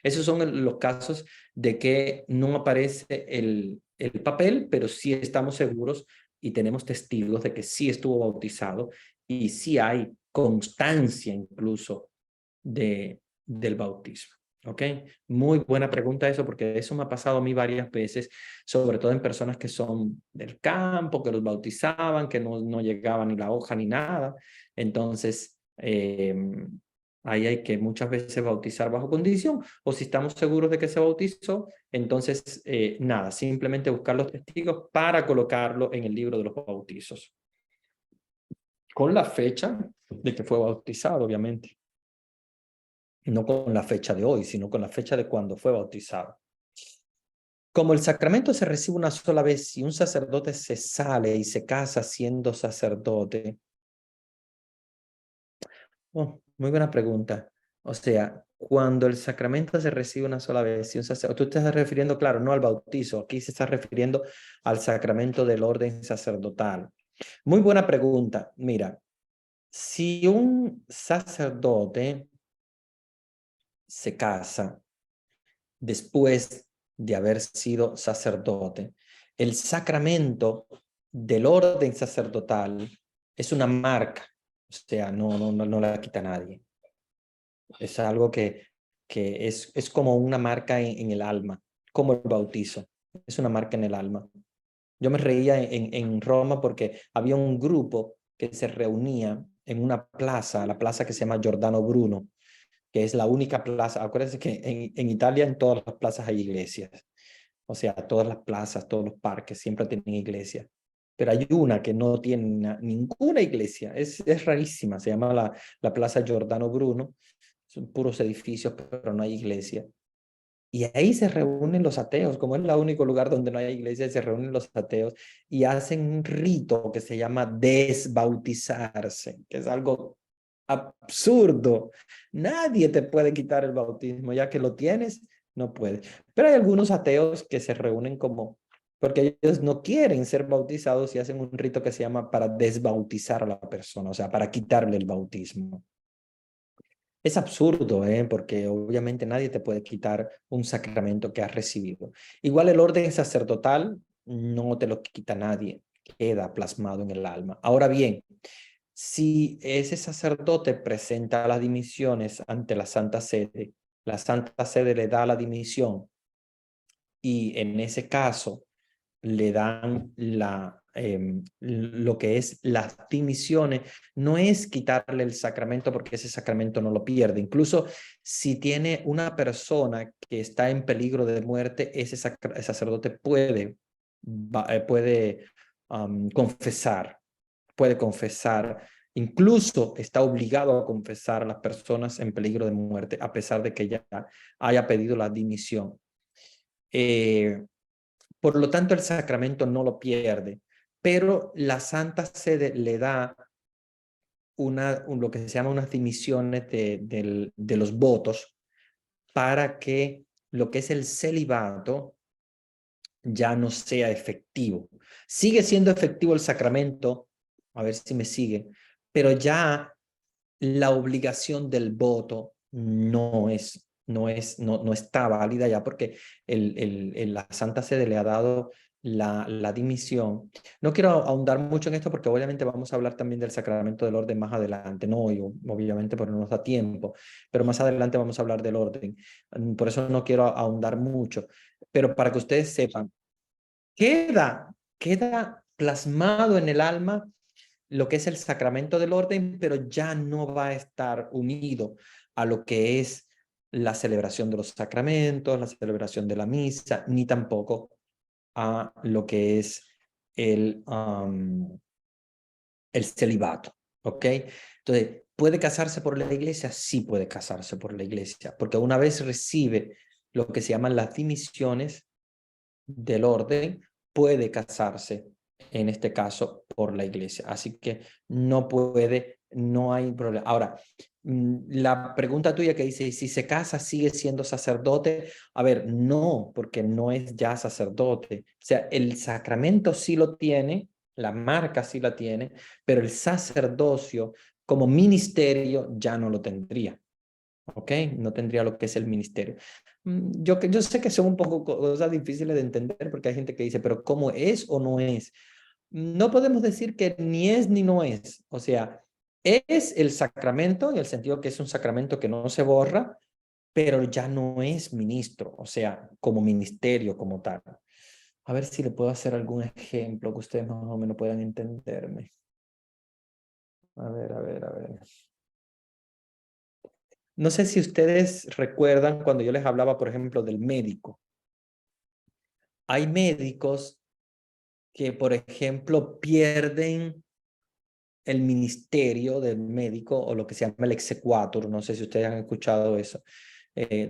Esos son los casos de que no aparece el papel, pero sí estamos seguros y tenemos testigos de que sí estuvo bautizado y sí hay constancia incluso del bautismo. ¿Ok? Muy buena pregunta eso, porque eso me ha pasado a mí varias veces, sobre todo en personas que son del campo, que los bautizaban, que no llegaba ni la hoja ni nada. Entonces, ahí hay que muchas veces bautizar bajo condición, o si estamos seguros de que se bautizó, entonces nada, simplemente buscar los testigos para colocarlo en el libro de los bautizos. Con la fecha de que fue bautizado, obviamente. No con la fecha de hoy, sino con la fecha de cuando fue bautizado. Como el sacramento se recibe una sola vez y un sacerdote se sale y se casa siendo sacerdote. Oh, muy buena pregunta. O sea, cuando el sacramento se recibe una sola vez y un sacerdote, tú te estás refiriendo, claro, no al bautizo, aquí se está refiriendo al sacramento del orden sacerdotal. Muy buena pregunta. Mira, si un sacerdote se casa después de haber sido sacerdote, el sacramento del orden sacerdotal es una marca, o sea, no la quita nadie. Es algo que es como una marca en el alma, como el bautizo, es una marca en el alma. Yo me reía en Roma porque había un grupo que se reunía en una plaza, la plaza que se llama Giordano Bruno, que es la única plaza. Acuérdense que en Italia en todas las plazas hay iglesias. O sea, todas las plazas, todos los parques siempre tienen iglesias. Pero hay una que no tiene ninguna iglesia. Es rarísima. Se llama la Plaza Giordano Bruno. Son puros edificios, pero no hay iglesia. Y ahí se reúnen los ateos, como es el único lugar donde no hay iglesia, se reúnen los ateos y hacen un rito que se llama desbautizarse, que es algo absurdo. Nadie te puede quitar el bautismo, ya que lo tienes, no puedes. Pero hay algunos ateos que se reúnen como, porque ellos no quieren ser bautizados y hacen un rito que se llama para desbautizar a la persona, o sea, para quitarle el bautismo. Es absurdo, porque obviamente nadie te puede quitar un sacramento que has recibido. Igual el orden sacerdotal no te lo quita nadie, queda plasmado en el alma. Ahora bien, si ese sacerdote presenta las dimisiones ante la Santa Sede le da la dimisión y en ese caso le dan lo que es las dimisiones, no es quitarle el sacramento porque ese sacramento no lo pierde. Incluso si tiene una persona que está en peligro de muerte, ese sacerdote puede confesar, incluso está obligado a confesar a las personas en peligro de muerte, a pesar de que ya haya pedido la dimisión. Por lo tanto, el sacramento no lo pierde, pero la Santa Sede le da lo que se llama unas dimisiones de los votos para que lo que es el celibato ya no sea efectivo. Sigue siendo efectivo el sacramento, a ver si me sigue, pero ya la obligación del voto no está válida ya porque la Santa Sede le ha dado la dimisión. No quiero ahondar mucho en esto porque obviamente vamos a hablar también del sacramento del orden más adelante, no hoy, obviamente, porque no nos da tiempo, pero más adelante vamos a hablar del orden. Por eso no quiero ahondar mucho, pero para que ustedes sepan, queda plasmado en el alma lo que es el sacramento del orden, pero ya no va a estar unido a lo que es la celebración de los sacramentos, la celebración de la misa, ni tampoco a lo que es el celibato, ¿ok? Entonces, ¿puede casarse por la iglesia? Sí puede casarse por la iglesia, porque una vez recibe lo que se llaman las dimisiones del orden, puede casarse, en este caso, por la iglesia. Así que no puede, no hay problema. Ahora, la pregunta tuya que dice, si se casa, ¿sigue siendo sacerdote? A ver, no, porque no es ya sacerdote. O sea, el sacramento sí lo tiene, la marca sí la tiene, pero el sacerdocio como ministerio ya no lo tendría. ¿Ok? No tendría lo que es el ministerio. Yo sé que son un poco cosas difíciles de entender porque hay gente que dice, pero ¿cómo es o no es? No podemos decir que ni es ni no es. O sea, es el sacramento en el sentido que es un sacramento que no se borra, pero ya no es ministro, o sea, como ministerio, como tal. A ver si le puedo hacer algún ejemplo que ustedes más o menos puedan entenderme. A ver, a ver, a ver. No sé si ustedes recuerdan cuando yo les hablaba, por ejemplo, del médico. Hay médicos que, por ejemplo, pierden el ministerio del médico o lo que se llama el exequatur. No sé si ustedes han escuchado eso.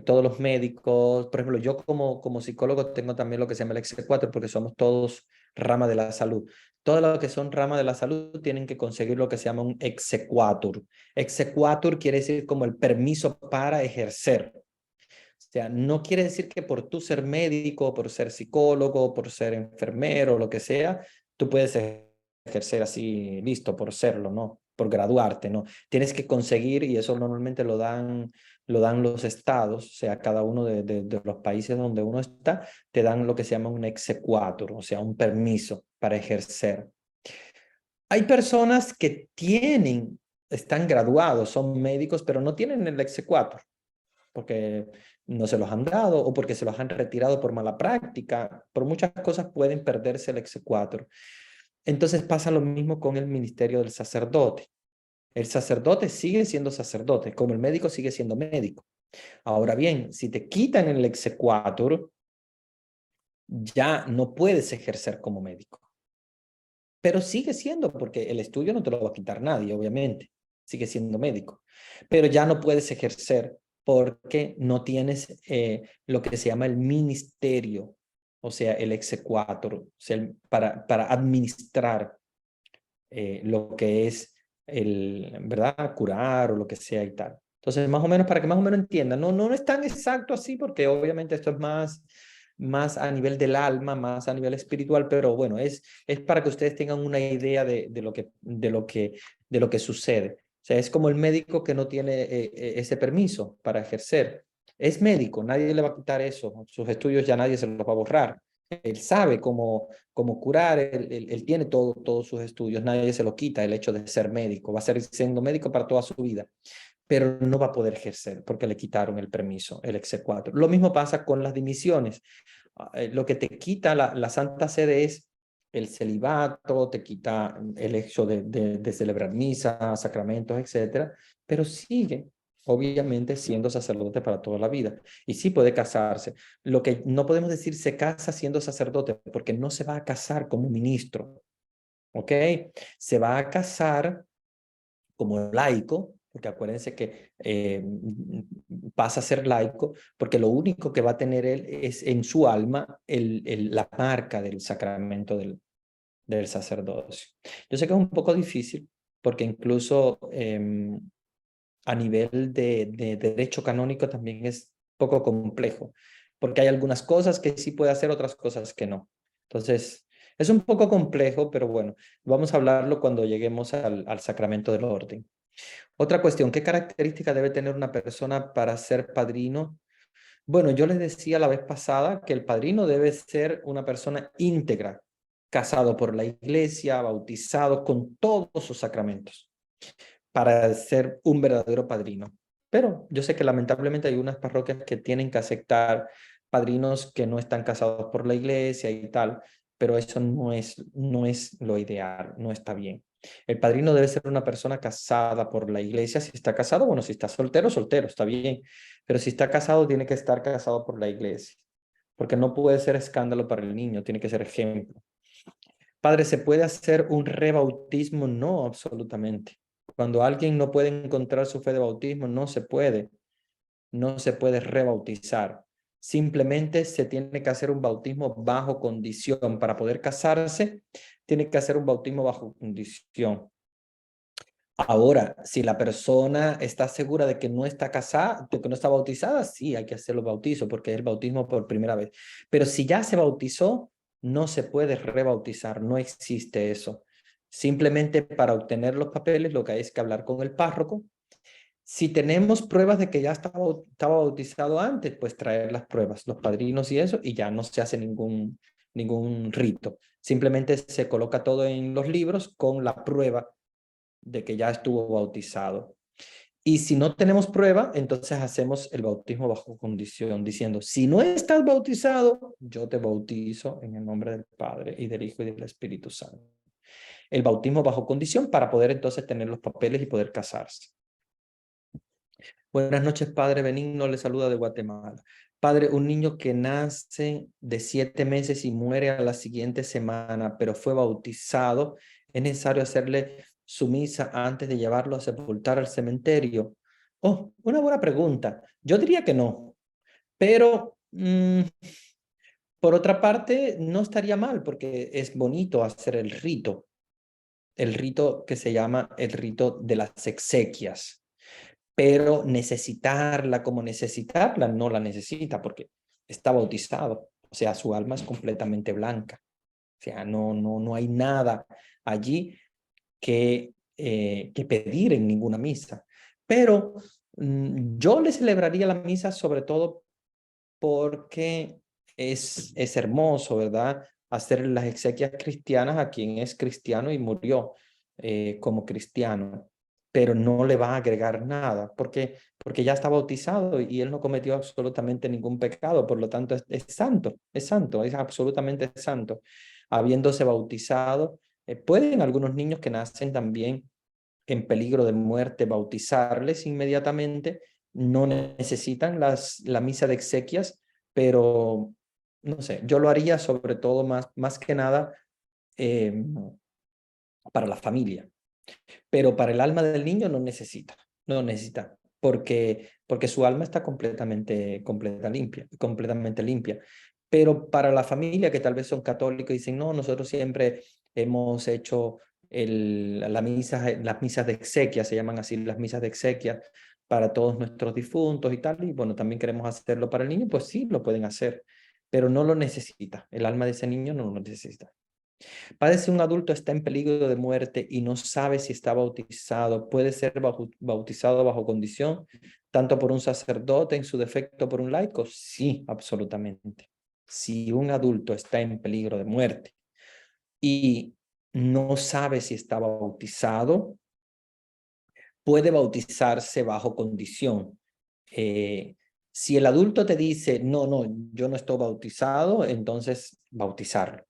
Todos los médicos, por ejemplo, yo como psicólogo tengo también lo que se llama el exequatur porque somos todos rama de la salud. Todos los que son rama de la salud tienen que conseguir lo que se llama un exequatur. Exequatur quiere decir como el permiso para ejercer. O sea, no quiere decir que por tú ser médico, por ser psicólogo, por ser enfermero, lo que sea, tú puedes ejercer así, listo, por serlo, ¿no? Por graduarte, ¿no? Tienes que conseguir, y eso normalmente lo dan los estados, o sea, cada uno de los países donde uno está, te dan lo que se llama un exequatur, o sea, un permiso para ejercer. Hay personas que están graduados, son médicos, pero no tienen el exequatur porque no se los han dado o porque se los han retirado por mala práctica. Por muchas cosas pueden perderse el exequatur. Entonces pasa lo mismo con el ministerio del sacerdote. El sacerdote sigue siendo sacerdote, como el médico sigue siendo médico. Ahora bien, si te quitan el exequatur, ya no puedes ejercer como médico. Pero sigue siendo, porque el estudio no te lo va a quitar nadie, obviamente. Sigue siendo médico. Pero ya no puedes ejercer porque no tienes lo que se llama el ministerio, o sea, el exequatur, o sea, para administrar lo que es ¿verdad? Curar o lo que sea y tal. Entonces, más o menos, para que más o menos entiendan, no es tan exacto así, porque obviamente esto es más a nivel del alma, más a nivel espiritual, pero bueno, es para que ustedes tengan una idea de lo que sucede. O sea, es como el médico que no tiene ese permiso para ejercer. Es médico, nadie le va a quitar eso. Sus estudios ya nadie se los va a borrar. Él sabe cómo curar, él tiene todos sus estudios, nadie se lo quita el hecho de ser médico, va a ser siendo médico para toda su vida, pero no va a poder ejercer porque le quitaron el permiso, el exequatur. Lo mismo pasa con las dimisiones. Lo que te quita la Santa Sede es el celibato, te quita el hecho de celebrar misa, sacramentos, etcétera, pero sigue obviamente siendo sacerdote para toda la vida. Y sí puede casarse. Lo que no podemos decir se casa siendo sacerdote, porque no se va a casar como ministro, ¿ok? Se va a casar como laico, porque acuérdense que pasa a ser laico, porque lo único que va a tener él es en su alma la marca del sacramento del sacerdocio. Yo sé que es un poco difícil, porque incluso a nivel de derecho canónico también es poco complejo, porque hay algunas cosas que sí puede hacer, otras cosas que no. Entonces, Es un poco complejo, pero bueno, vamos a hablarlo cuando lleguemos al sacramento del orden. Otra cuestión, ¿qué característica debe tener una persona para ser padrino? Bueno, yo les decía la vez pasada que el padrino debe ser una persona íntegra, casado por la iglesia, bautizado con todos sus sacramentos, para ser un verdadero padrino. Pero yo sé que lamentablemente hay unas parroquias que tienen que aceptar padrinos que no están casados por la iglesia y tal, pero eso no es lo ideal, no está bien. El padrino debe ser una persona casada por la iglesia. Si está casado, bueno, si está soltero, soltero, está bien. Pero si está casado, tiene que estar casado por la iglesia, porque no puede ser escándalo para el niño, tiene que ser ejemplo. Padre, ¿se puede hacer un rebautismo? No, absolutamente. Cuando alguien no puede encontrar su fe de bautismo, no se puede rebautizar. Simplemente se tiene que hacer un bautismo bajo condición. Para poder casarse, tiene que hacer un bautismo bajo condición. Ahora, si la persona está segura de que no está casada, de que no está bautizada, sí, hay que hacer los bautizos porque es el bautismo por primera vez. Pero si ya se bautizó, no se puede rebautizar, no existe eso. Simplemente para obtener los papeles, lo que hay es que hablar con el párroco. Si tenemos pruebas de que ya estaba bautizado antes, pues traer las pruebas, los padrinos y eso, y ya no se hace ningún rito. Simplemente se coloca todo en los libros con la prueba de que ya estuvo bautizado. Y si no tenemos prueba, entonces hacemos el bautismo bajo condición, diciendo, si no estás bautizado, yo te bautizo en el nombre del Padre y del Hijo y del Espíritu Santo. El bautismo bajo condición para poder entonces tener los papeles y poder casarse. Buenas noches, Padre Benigno, le saluda de Guatemala. Padre, un niño que nace de 7 meses y muere a la siguiente semana, pero fue bautizado, ¿es necesario hacerle su misa antes de llevarlo a sepultar al cementerio? Oh, una buena pregunta. Yo diría que no, pero por otra parte, no estaría mal porque es bonito hacer el rito que se llama el rito de las exequias. Pero necesitarla como necesitarla, no la necesita porque está bautizado. O sea, su alma es completamente blanca. O sea, no hay nada allí que pedir en ninguna misa. Pero yo le celebraría la misa sobre todo porque es hermoso, ¿verdad? Hacer las exequias cristianas a quien es cristiano y murió como cristiano, pero no le va a agregar nada, porque ya está bautizado y él no cometió absolutamente ningún pecado, por lo tanto es santo, es absolutamente santo. Habiéndose bautizado, pueden algunos niños que nacen también en peligro de muerte bautizarles inmediatamente, no necesitan la misa de exequias, pero no sé, yo lo haría sobre todo más que nada eh, para la familia, pero para el alma del niño no necesita, porque su alma está completamente limpia. Pero para la familia que tal vez son católicos y dicen, no, nosotros siempre hemos hecho las misas de exequia, se llaman así las misas de exequia para todos nuestros difuntos y tal, y bueno, también queremos hacerlo para el niño, pues sí, lo pueden hacer, pero no lo necesita, el alma de ese niño no lo necesita. Padre, si un adulto está en peligro de muerte y no sabe si está bautizado, ¿puede ser bautizado bajo condición, tanto por un sacerdote, en su defecto por un laico? Sí, absolutamente. Si un adulto está en peligro de muerte y no sabe si está bautizado, puede bautizarse bajo condición. Si el adulto te dice, no, yo no estoy bautizado, entonces bautizarlo.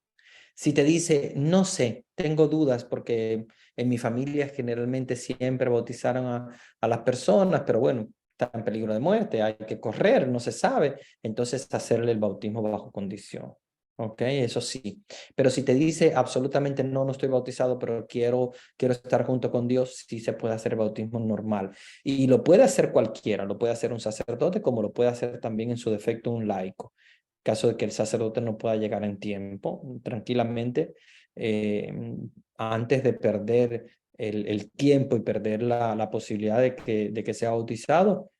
Si te dice, no sé, tengo dudas porque en mi familia generalmente siempre bautizaron a las personas, pero bueno, está en peligro de muerte, hay que correr, no se sabe, entonces hacerle el bautismo bajo condición. Ok, eso sí. Pero si te dice absolutamente no estoy bautizado, pero quiero estar junto con Dios, sí se puede hacer bautismo normal. Y lo puede hacer cualquiera, lo puede hacer un sacerdote como lo puede hacer también en su defecto un laico. Caso de que el sacerdote no pueda llegar en tiempo, tranquilamente, eh, antes de perder el tiempo y perder la posibilidad de que sea bautizado,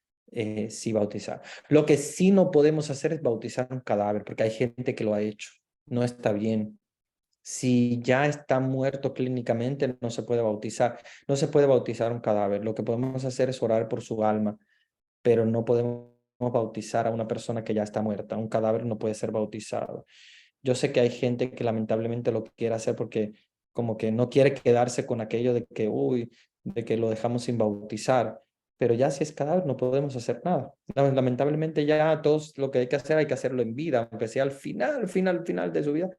sí bautizar. Lo que sí no podemos hacer es bautizar un cadáver, porque hay gente que lo ha hecho. No está bien. Si ya está muerto clínicamente, no se puede bautizar. No se puede bautizar un cadáver. Lo que podemos hacer es orar por su alma, pero no podemos bautizar a una persona que ya está muerta. Un cadáver no puede ser bautizado. Yo sé que hay gente que lamentablemente lo quiere hacer porque como que no quiere quedarse con aquello de que, uy, de que lo dejamos sin bautizar. Pero ya si es cadáver no podemos hacer nada. Lamentablemente ya todos lo que hay que hacerlo en vida, aunque sea al final de su vida,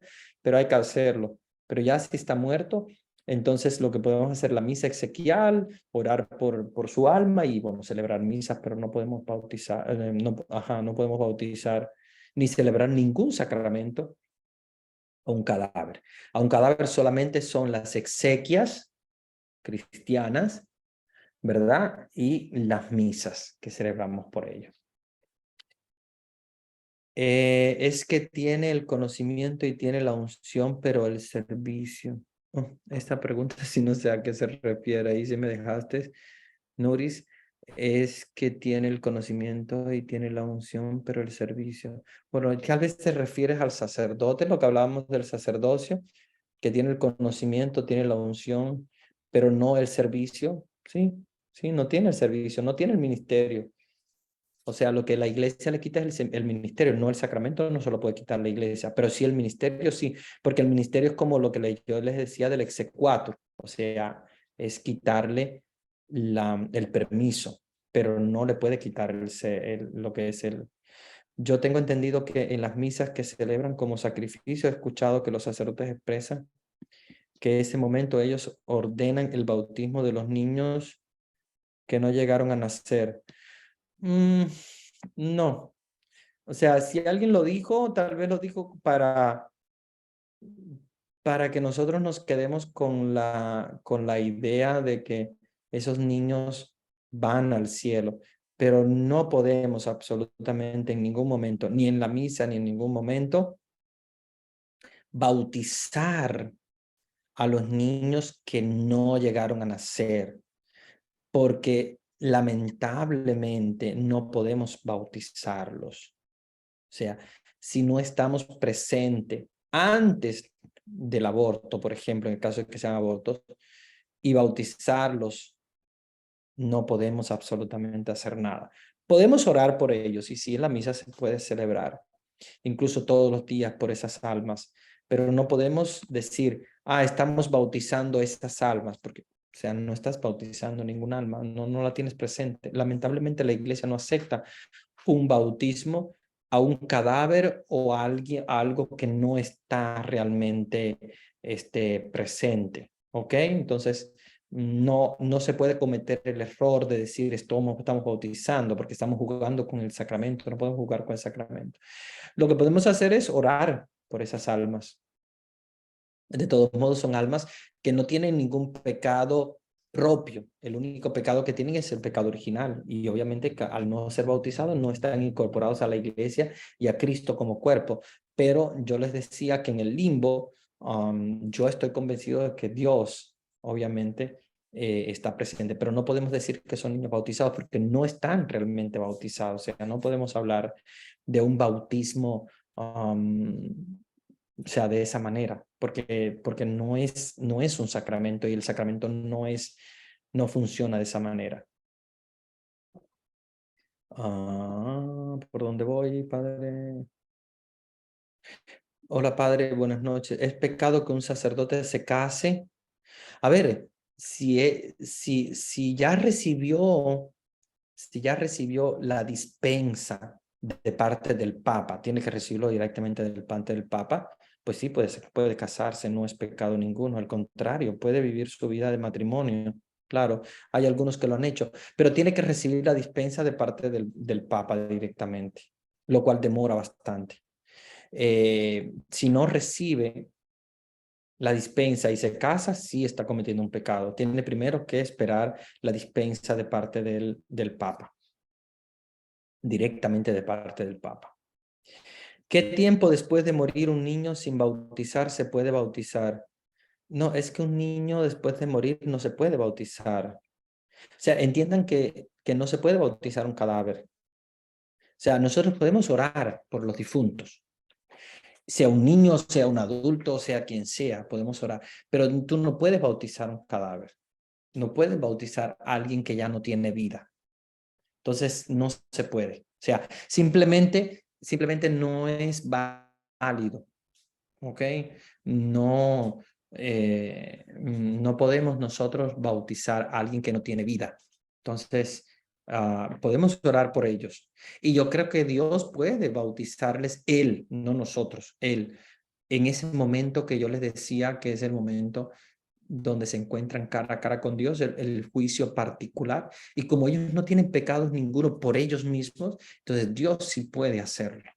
pero hay que hacerlo. Pero ya si está muerto, entonces lo que podemos hacer la misa exequial, orar por su alma y bueno, celebrar misas, pero no podemos bautizar, no podemos bautizar ni celebrar ningún sacramento a un cadáver. A un cadáver solamente son las exequias cristianas, ¿verdad? Y las misas que celebramos por ellos. Es que tiene el conocimiento y tiene la unción, pero el servicio. Esta pregunta, si no sé a qué se refiere, ahí si me dejaste, Nuris, es que tiene el conocimiento y tiene la unción, pero el servicio. Bueno, tal vez te refieres al sacerdote, lo que hablábamos del sacerdocio, que tiene el conocimiento, tiene la unción, pero no el servicio. Sí, sí, no tiene el servicio, no tiene el ministerio. O sea, lo que la iglesia le quita es el ministerio, no el sacramento, no se lo puede quitar la iglesia, pero sí el ministerio, sí, porque el ministerio es como lo que yo les decía del exequatur, o sea, es quitarle el permiso, pero no le puede quitar lo que es el... Yo tengo entendido que en las misas que celebran como sacrificio, he escuchado que los sacerdotes expresan que ese momento ellos ordenan el bautismo de los niños que no llegaron a nacer. No, o sea, si alguien lo dijo, tal vez lo dijo para que nosotros nos quedemos con la idea de que esos niños van al cielo, pero no podemos absolutamente en ningún momento, ni en la misa, ni en ningún momento, bautizar a los niños que no llegaron a nacer, porque lamentablemente no podemos bautizarlos. O sea, si no estamos presentes antes del aborto, por ejemplo, en el caso de que sean abortos, y bautizarlos, no podemos absolutamente hacer nada. Podemos orar por ellos y sí, en la misa se puede celebrar, incluso todos los días por esas almas, pero no podemos decir, estamos bautizando estas almas, porque, o sea, no estás bautizando ningún alma, no la tienes presente. Lamentablemente la iglesia no acepta un bautismo a un cadáver o a algo que no está realmente presente, ¿ok? Entonces, no se puede cometer el error de decir estamos bautizando porque estamos jugando con el sacramento, no podemos jugar con el sacramento. Lo que podemos hacer es orar por esas almas. De todos modos, son almas que no tienen ningún pecado propio. El único pecado que tienen es el pecado original. Y obviamente al no ser bautizados no están incorporados a la iglesia y a Cristo como cuerpo. Pero yo les decía que en el limbo, yo estoy convencido de que Dios, obviamente, está presente. Pero no podemos decir que son niños bautizados porque no están realmente bautizados. O sea, no podemos hablar de un bautismo o sea, de esa manera, porque no es un sacramento y el sacramento no funciona de esa manera. ¿Por dónde voy, padre? Hola, padre, buenas noches. ¿Es pecado que un sacerdote se case? A ver, si ya recibió la dispensa de parte del Papa, tiene que recibirlo directamente del parte del Papa, pues sí, puede casarse, no es pecado ninguno, al contrario, puede vivir su vida de matrimonio. Claro, hay algunos que lo han hecho, pero tiene que recibir la dispensa de parte del Papa directamente, lo cual demora bastante. Si no recibe la dispensa y se casa, sí está cometiendo un pecado. Tiene primero que esperar la dispensa de parte del Papa, directamente de parte del Papa. ¿Qué tiempo después de morir un niño sin bautizar se puede bautizar? No, es que un niño después de morir no se puede bautizar. O sea, entiendan que no se puede bautizar un cadáver. O sea, nosotros podemos orar por los difuntos, sea un niño, sea un adulto, sea quien sea, podemos orar, pero tú no puedes bautizar un cadáver, no puedes bautizar a alguien que ya no tiene vida. Entonces, no se puede. O sea, simplemente no es válido, ¿ok? No, no podemos nosotros bautizar a alguien que no tiene vida. Entonces, podemos orar por ellos. Y yo creo que Dios puede bautizarles, Él, no nosotros, Él, en ese momento que yo les decía que es el momento donde se encuentran cara a cara con Dios, el juicio particular. Y como ellos no tienen pecados ninguno por ellos mismos, entonces Dios sí puede hacerlo.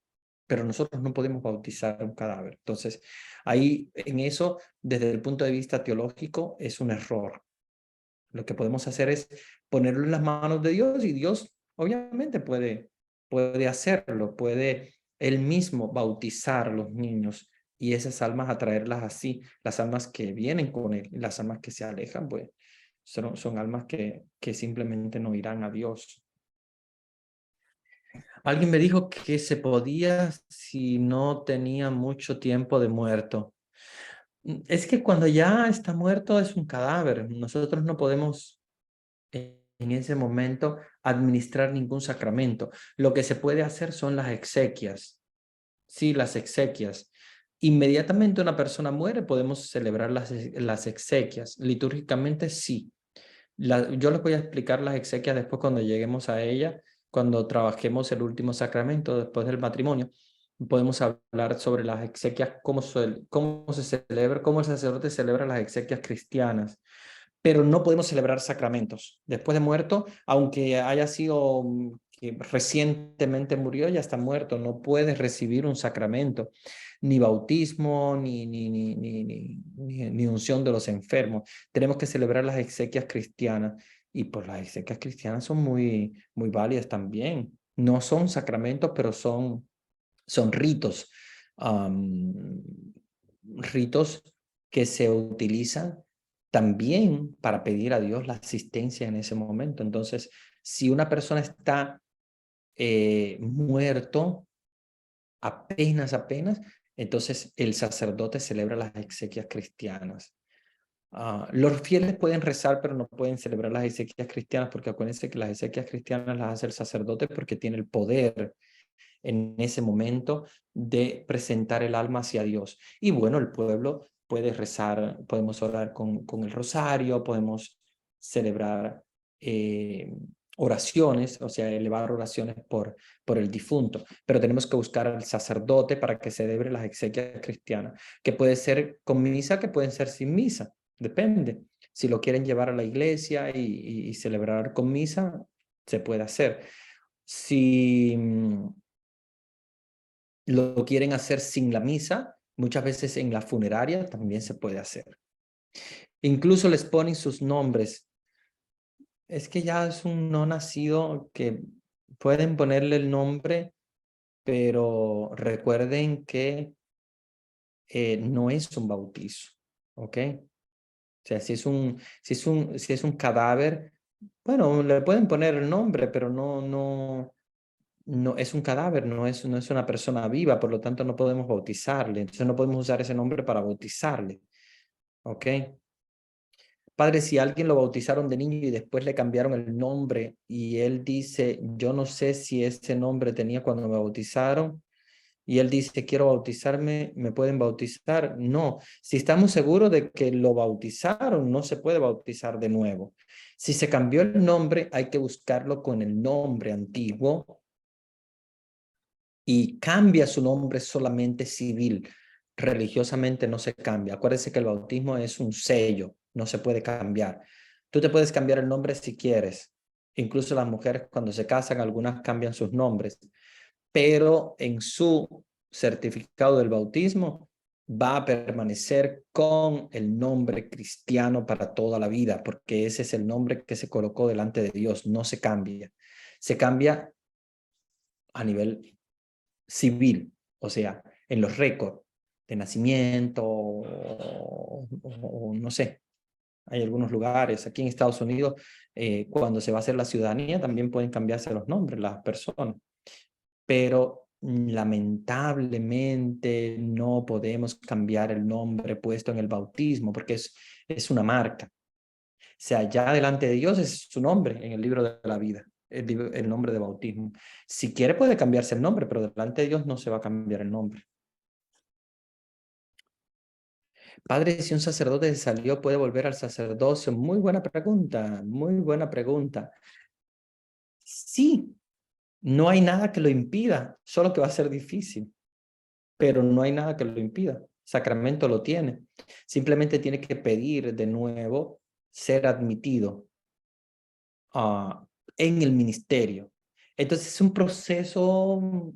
Pero nosotros no podemos bautizar un cadáver. Entonces, ahí en eso, desde el punto de vista teológico, es un error. Lo que podemos hacer es ponerlo en las manos de Dios y Dios obviamente puede hacerlo, puede él mismo bautizar a los niños y esas almas atraerlas así, las almas que vienen con él, las almas que se alejan, pues son almas que simplemente no irán a Dios. Alguien me dijo que se podía si no tenía mucho tiempo de muerto. Es que cuando ya está muerto es un cadáver. Nosotros no podemos en ese momento administrar ningún sacramento. Lo que se puede hacer son las exequias. Sí, las exequias. Inmediatamente una persona muere, podemos celebrar las exequias. Litúrgicamente sí. Yo les voy a explicar las exequias después cuando lleguemos a ella, cuando trabajemos el último sacramento después del matrimonio. Podemos hablar sobre las exequias, cómo se celebra, cómo el sacerdote celebra las exequias cristianas, pero no podemos celebrar sacramentos. Después de muerto, aunque haya sido que recientemente murió, ya está muerto, no puedes recibir un sacramento, ni bautismo, ni unción de los enfermos. Tenemos que celebrar las exequias cristianas y pues las exequias cristianas son muy válidas también. No son sacramentos, pero son ritos, ritos que se utilizan también para pedir a Dios la asistencia en ese momento. Entonces, si una persona está muerto, apenas, entonces el sacerdote celebra las exequias cristianas. Los fieles pueden rezar, pero no pueden celebrar las exequias cristianas, porque acuérdense que las exequias cristianas las hace el sacerdote porque tiene el poder en ese momento de presentar el alma hacia Dios. Y bueno, el pueblo puede rezar, podemos orar con el rosario, podemos celebrar oraciones, o sea, elevar oraciones por el difunto, pero tenemos que buscar al sacerdote para que celebre las exequias cristianas, que puede ser con misa, que pueden ser sin misa, depende. Si lo quieren llevar a la iglesia y celebrar con misa, se puede hacer. Si lo quieren hacer sin la misa, muchas veces en la funeraria también se puede hacer. Incluso les ponen sus nombres. Es que ya es un no nacido que pueden ponerle el nombre, pero recuerden que no es un bautizo, ¿ok? O sea, si es un cadáver, bueno, le pueden poner el nombre, pero no es un cadáver, no es una persona viva, por lo tanto no podemos bautizarle. Entonces no podemos usar ese nombre para bautizarle. ¿Ok? Padre, si alguien lo bautizaron de niño y después le cambiaron el nombre y él dice, yo no sé si ese nombre tenía cuando me bautizaron, y él dice, quiero bautizarme, ¿me pueden bautizar? No, si estamos seguros de que lo bautizaron, no se puede bautizar de nuevo. Si se cambió el nombre, hay que buscarlo con el nombre antiguo y cambia su nombre solamente civil. Religiosamente no se cambia. Acuérdense que el bautismo es un sello, no se puede cambiar. Tú te puedes cambiar el nombre si quieres. Incluso las mujeres cuando se casan, algunas cambian sus nombres, pero en su certificado del bautismo va a permanecer con el nombre cristiano para toda la vida, porque ese es el nombre que se colocó delante de Dios, no se cambia. Se cambia a nivel civil, o sea, en los récords de nacimiento o no sé, hay algunos lugares, aquí en Estados Unidos, cuando se va a hacer la ciudadanía, también pueden cambiarse los nombres las personas, pero lamentablemente no podemos cambiar el nombre puesto en el bautismo porque es una marca. O sea, ya delante de Dios es su nombre en el libro de la vida, el nombre de bautismo. Si quiere puede cambiarse el nombre, pero delante de Dios no se va a cambiar el nombre. Padre, si un sacerdote salió, ¿puede volver al sacerdocio? Muy buena pregunta, muy buena pregunta. Sí, no hay nada que lo impida, solo que va a ser difícil, pero no hay nada que lo impida. Sacramento lo tiene. Simplemente tiene que pedir de nuevo ser admitido en el ministerio. Entonces es un proceso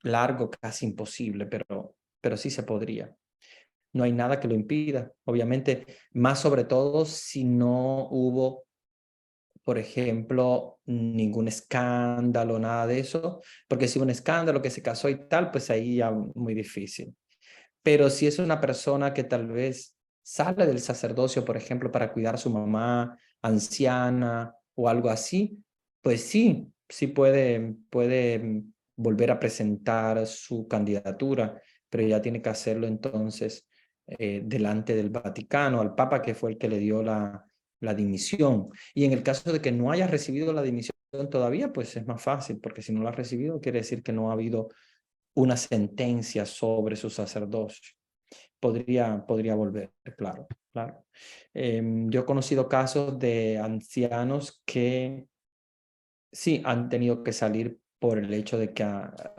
largo, casi imposible, pero sí se podría. No hay nada que lo impida. Obviamente, más sobre todo si no hubo, por ejemplo, ningún escándalo, nada de eso, porque si hubo un escándalo que se casó y tal, pues ahí ya muy difícil. Pero si es una persona que tal vez sale del sacerdocio, por ejemplo, para cuidar a su mamá anciana o algo así, pues sí puede volver a presentar su candidatura, pero ya tiene que hacerlo entonces delante del Vaticano, al Papa que fue el que le dio la dimisión. Y en el caso de que no haya recibido la dimisión todavía, pues es más fácil, porque si no la ha recibido, quiere decir que no ha habido una sentencia sobre su sacerdocio. Podría volver, claro, claro. Yo he conocido casos de ancianos que sí han tenido que salir por el hecho de que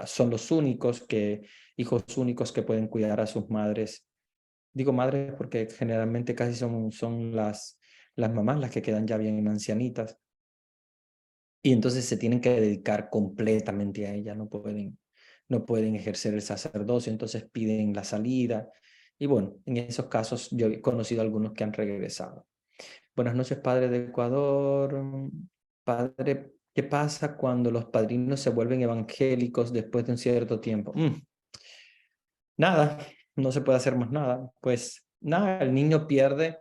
son los hijos únicos que pueden cuidar a sus madres. Digo madres porque generalmente casi son las mamás las que quedan ya bien ancianitas. Y entonces se tienen que dedicar completamente a ella, no pueden ejercer el sacerdocio, entonces piden la salida. Y bueno, en esos casos yo he conocido algunos que han regresado. Buenas noches, padre de Ecuador. Padre, ¿qué pasa cuando los padrinos se vuelven evangélicos después de un cierto tiempo? Nada, no se puede hacer más nada. Pues nada, el niño pierde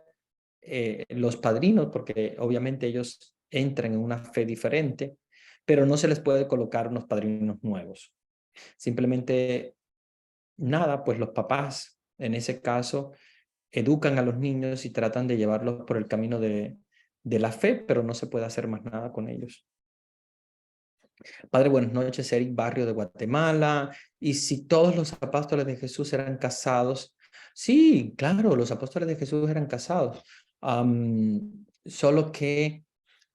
los padrinos porque obviamente ellos entran en una fe diferente, pero no se les puede colocar unos padrinos nuevos. Simplemente nada, pues los papás en ese caso educan a los niños y tratan de llevarlos por el camino de la fe, pero no se puede hacer más nada con ellos. Padre, buenas noches, Eric Barrio de Guatemala. Y si todos los apóstoles de Jesús eran casados, sí, claro, los apóstoles de Jesús eran casados. Solo que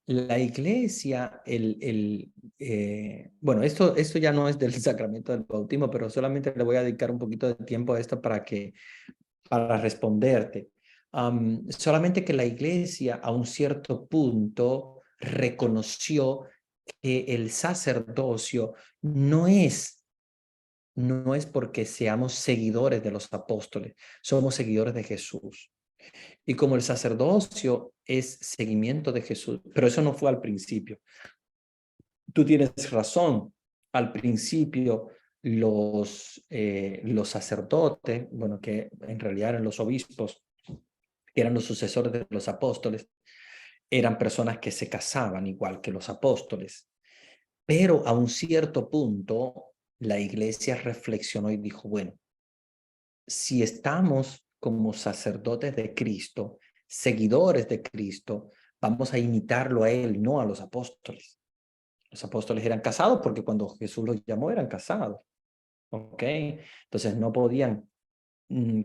la iglesia, bueno, esto ya no es del sacramento del bautismo, pero solamente le voy a dedicar un poquito de tiempo a esto para responderte. Solamente que la iglesia a un cierto punto reconoció que el sacerdocio no es porque seamos seguidores de los apóstoles, somos seguidores de Jesús. Y como el sacerdocio es seguimiento de Jesús, pero eso no fue al principio. Tú tienes razón. Al principio, los sacerdotes, bueno, que en realidad eran los obispos, que eran los sucesores de los apóstoles, eran personas que se casaban igual que los apóstoles. Pero a un cierto punto, la iglesia reflexionó y dijo, bueno, si estamos como sacerdotes de Cristo, seguidores de Cristo, vamos a imitarlo a él, no a los apóstoles. Los apóstoles eran casados porque cuando Jesús los llamó eran casados. ¿Ok? Entonces no podían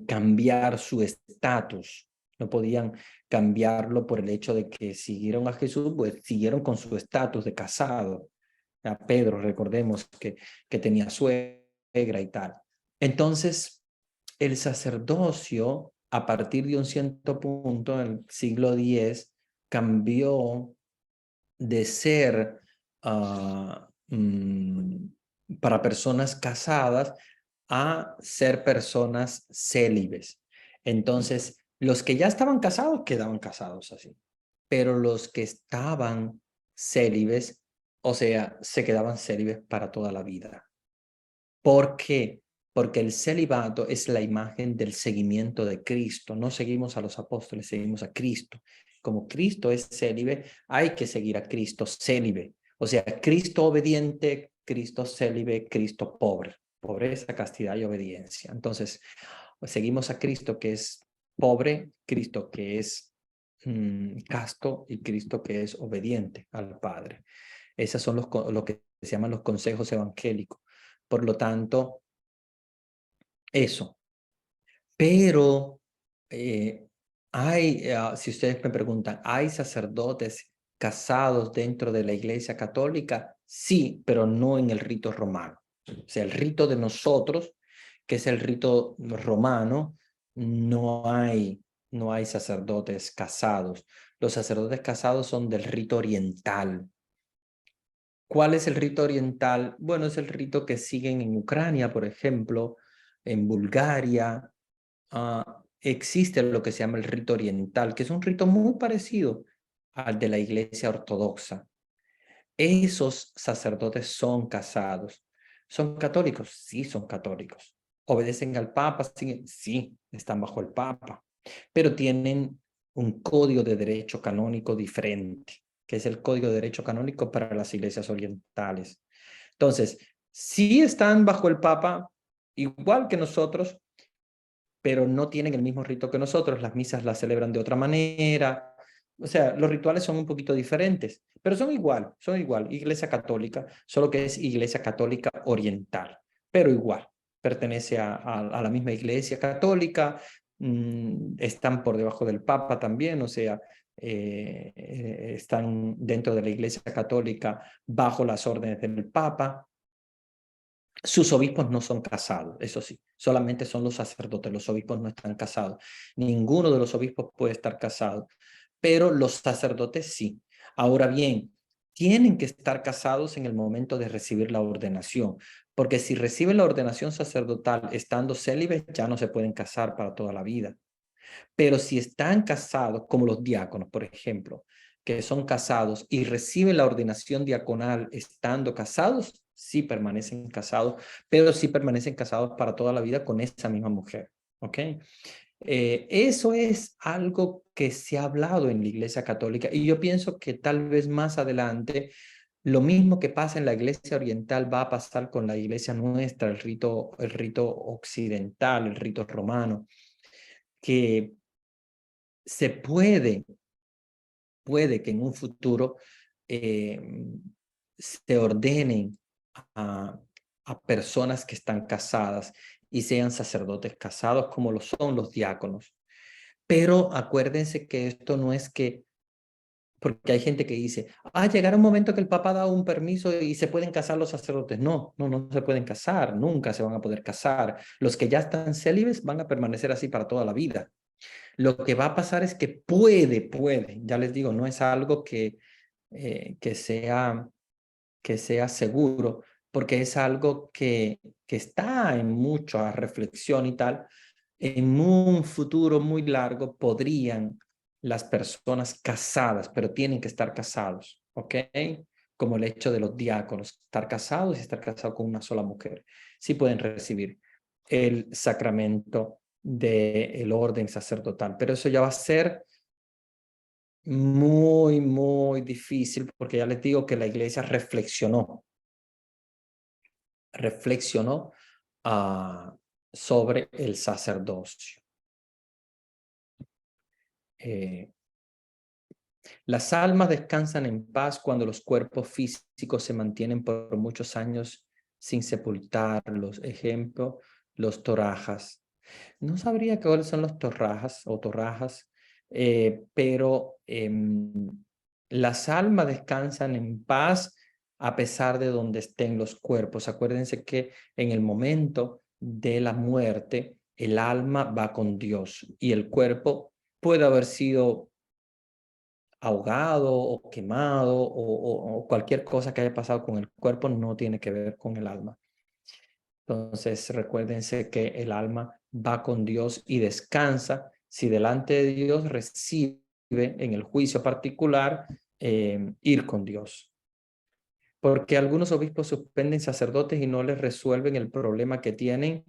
cambiar su estatus, no podían cambiarlo por el hecho de que siguieron a Jesús, pues siguieron con su estatus de casado. A Pedro, recordemos que tenía suegra y tal. Entonces, el sacerdocio, a partir de un cierto punto, en el siglo X, cambió de ser para personas casadas a ser personas célibes. Entonces, los que ya estaban casados quedaban casados así, pero los que estaban célibes, o sea, se quedaban célibes para toda la vida. ¿Por qué? Porque el celibato es la imagen del seguimiento de Cristo. No seguimos a los apóstoles, seguimos a Cristo. Como Cristo es célibe, hay que seguir a Cristo célibe. O sea, Cristo obediente, Cristo célibe, Cristo pobre. Pobreza, castidad y obediencia. Entonces, seguimos a Cristo que es pobre, Cristo que es casto y Cristo que es obediente al Padre. Esos son lo que se llaman los consejos evangélicos. Por lo tanto, eso. Pero si ustedes me preguntan, ¿hay sacerdotes casados dentro de la Iglesia Católica? Sí, pero no en el rito romano. O sea, el rito de nosotros, que es el rito romano, no hay sacerdotes casados. Los sacerdotes casados son del rito oriental. ¿Cuál es el rito oriental? Bueno, es el rito que siguen en Ucrania, por ejemplo, en Bulgaria. Existe lo que se llama el rito oriental, que es un rito muy parecido al de la Iglesia Ortodoxa. Esos sacerdotes son casados. ¿Son católicos? Sí, son católicos. ¿Obedecen al Papa? Sí, están bajo el Papa. Pero tienen un código de derecho canónico diferente, que es el código de derecho canónico para las iglesias orientales. Entonces, sí están bajo el Papa, igual que nosotros, pero no tienen el mismo rito que nosotros. Las misas las celebran de otra manera. O sea, los rituales son un poquito diferentes, pero son igual. Iglesia católica, solo que es Iglesia Católica Oriental, pero igual. Pertenece a la misma Iglesia Católica, están por debajo del Papa también, o sea, están dentro de la Iglesia Católica bajo las órdenes del Papa. Sus obispos no son casados, eso sí, solamente son los sacerdotes, los obispos no están casados. Ninguno de los obispos puede estar casado, pero los sacerdotes sí. Ahora bien, tienen que estar casados en el momento de recibir la ordenación, porque si reciben la ordenación sacerdotal estando célibes, ya no se pueden casar para toda la vida. Pero si están casados, como los diáconos, por ejemplo, que son casados y reciben la ordenación diaconal estando casados, sí permanecen casados, pero sí permanecen casados para toda la vida con esa misma mujer. ¿Ok? Eso es algo que se ha hablado en la Iglesia Católica y yo pienso que tal vez más adelante lo mismo que pasa en la Iglesia Oriental va a pasar con la Iglesia nuestra, el rito occidental, el rito romano, que se puede que en un futuro se ordenen a, a personas que están casadas y sean sacerdotes casados como lo son los diáconos. Pero acuérdense que esto no es que, porque hay gente que dice, llegará un momento que el Papa da un permiso y se pueden casar los sacerdotes. No se pueden casar, nunca se van a poder casar. Los que ya están célibes van a permanecer así para toda la vida. Lo que va a pasar es que puede, ya les digo, no es algo que sea seguro, porque es algo que está en mucha reflexión y tal. En un futuro muy largo podrían las personas casadas, pero tienen que estar casados, ¿ok? Como el hecho de los diáconos, estar casados y estar casados con una sola mujer. Sí pueden recibir el sacramento del orden sacerdotal, pero eso ya va a ser muy, muy difícil porque ya les digo que la iglesia reflexionó sobre el sacerdocio. Las almas descansan en paz cuando los cuerpos físicos se mantienen por muchos años sin sepultarlos. Ejemplo, los torrajas. No sabría cuáles son los torrajas o torrajas, pero las almas descansan en paz a pesar de donde estén los cuerpos. Acuérdense que en el momento de la muerte, el alma va con Dios y el cuerpo puede haber sido ahogado o quemado o cualquier cosa que haya pasado con el cuerpo no tiene que ver con el alma. Entonces recuérdense que el alma va con Dios y descansa si delante de Dios recibe en el juicio particular ir con Dios. Porque algunos obispos suspenden sacerdotes y no les resuelven el problema que tienen.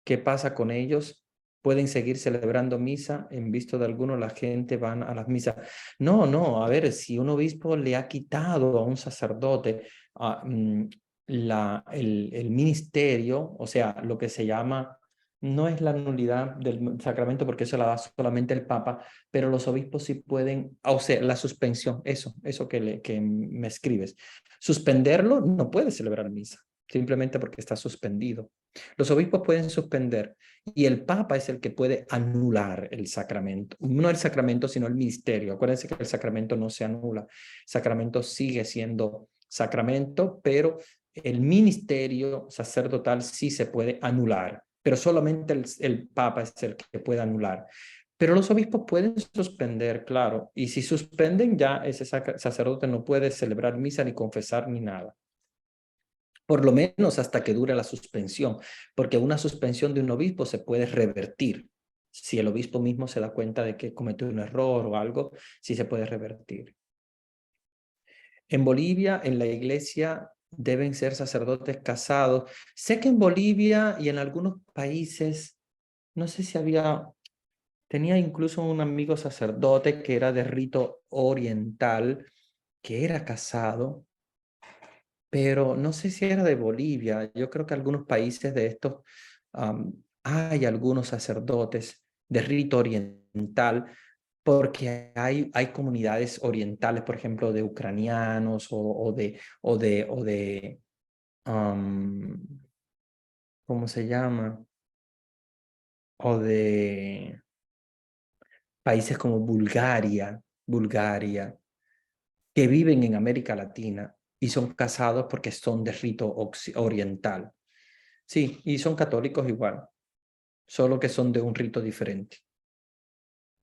¿Qué pasa con ellos? ¿Pueden seguir celebrando misa? En visto de algunos, la gente van a las misas. No, a ver, si un obispo le ha quitado a un sacerdote el ministerio, o sea, lo que se llama, no es la nulidad del sacramento porque eso la da solamente el Papa, pero los obispos sí pueden, o sea, la suspensión, eso que me escribes. Suspenderlo no puede celebrar misa, simplemente porque está suspendido. Los obispos pueden suspender y el Papa es el que puede anular el sacramento. No el sacramento, sino el ministerio. Acuérdense que el sacramento no se anula. El sacramento sigue siendo sacramento, pero el ministerio sacerdotal sí se puede anular, pero solamente el Papa es el que puede anular. Pero los obispos pueden suspender, claro, y si suspenden ya ese sacerdote no puede celebrar misa ni confesar ni nada. Por lo menos hasta que dure la suspensión, porque una suspensión de un obispo se puede revertir. Si el obispo mismo se da cuenta de que cometió un error o algo, sí se puede revertir. En Bolivia, en la iglesia, deben ser sacerdotes casados. Sé que en Bolivia y en algunos países, no sé si tenía incluso un amigo sacerdote que era de rito oriental, que era casado, pero no sé si era de Bolivia. Yo creo que algunos países de estos hay algunos sacerdotes de rito oriental, porque hay comunidades orientales, por ejemplo, de ucranianos um, ¿cómo se llama? O de países como Bulgaria, que viven en América Latina y son casados porque son de rito oriental. Sí, y son católicos igual, solo que son de un rito diferente.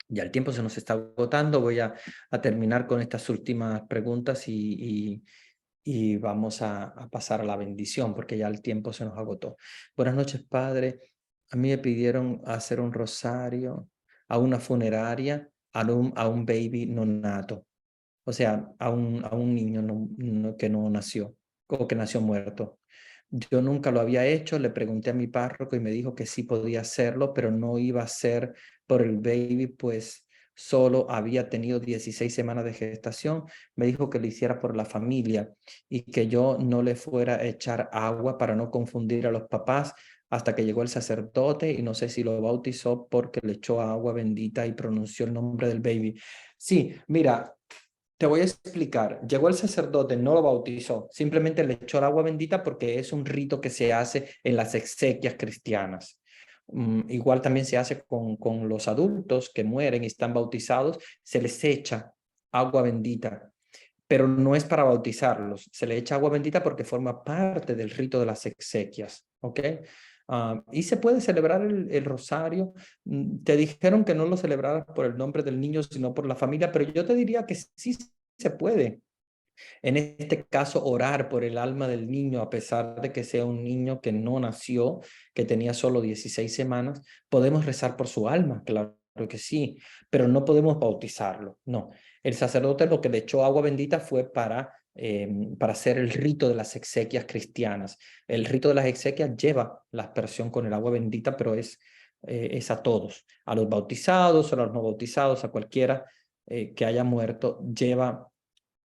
Ya el tiempo se nos está agotando, voy a terminar con estas últimas preguntas y vamos a pasar a la bendición porque ya el tiempo se nos agotó. Buenas noches, Padre. A mí me pidieron hacer un rosario a una funeraria, a un baby no nato, o sea, a un niño que no nació o que nació muerto. Yo nunca lo había hecho, le pregunté a mi párroco y me dijo que sí podía hacerlo, pero no iba a ser por el baby, pues solo había tenido 16 semanas de gestación. Me dijo que lo hiciera por la familia y que yo no le fuera a echar agua para no confundir a los papás hasta que llegó el sacerdote y no sé si lo bautizó porque le echó agua bendita y pronunció el nombre del baby. Sí, mira, te voy a explicar. Llegó el sacerdote, no lo bautizó, simplemente le echó el agua bendita porque es un rito que se hace en las exequias cristianas. Igual también se hace con los adultos que mueren y están bautizados, se les echa agua bendita, pero no es para bautizarlos, se le echa agua bendita porque forma parte del rito de las exequias, ¿ok? Y se puede celebrar el rosario. Te dijeron que no lo celebraras por el nombre del niño, sino por la familia, pero yo te diría que sí se puede. En este caso, orar por el alma del niño, a pesar de que sea un niño que no nació, que tenía solo 16 semanas, podemos rezar por su alma, claro que sí, pero no podemos bautizarlo, no. El sacerdote lo que le echó agua bendita fue para hacer el rito de las exequias cristianas. El rito de las exequias lleva la aspersión con el agua bendita, pero es a todos, a los bautizados, a los no bautizados, a cualquiera que haya muerto, lleva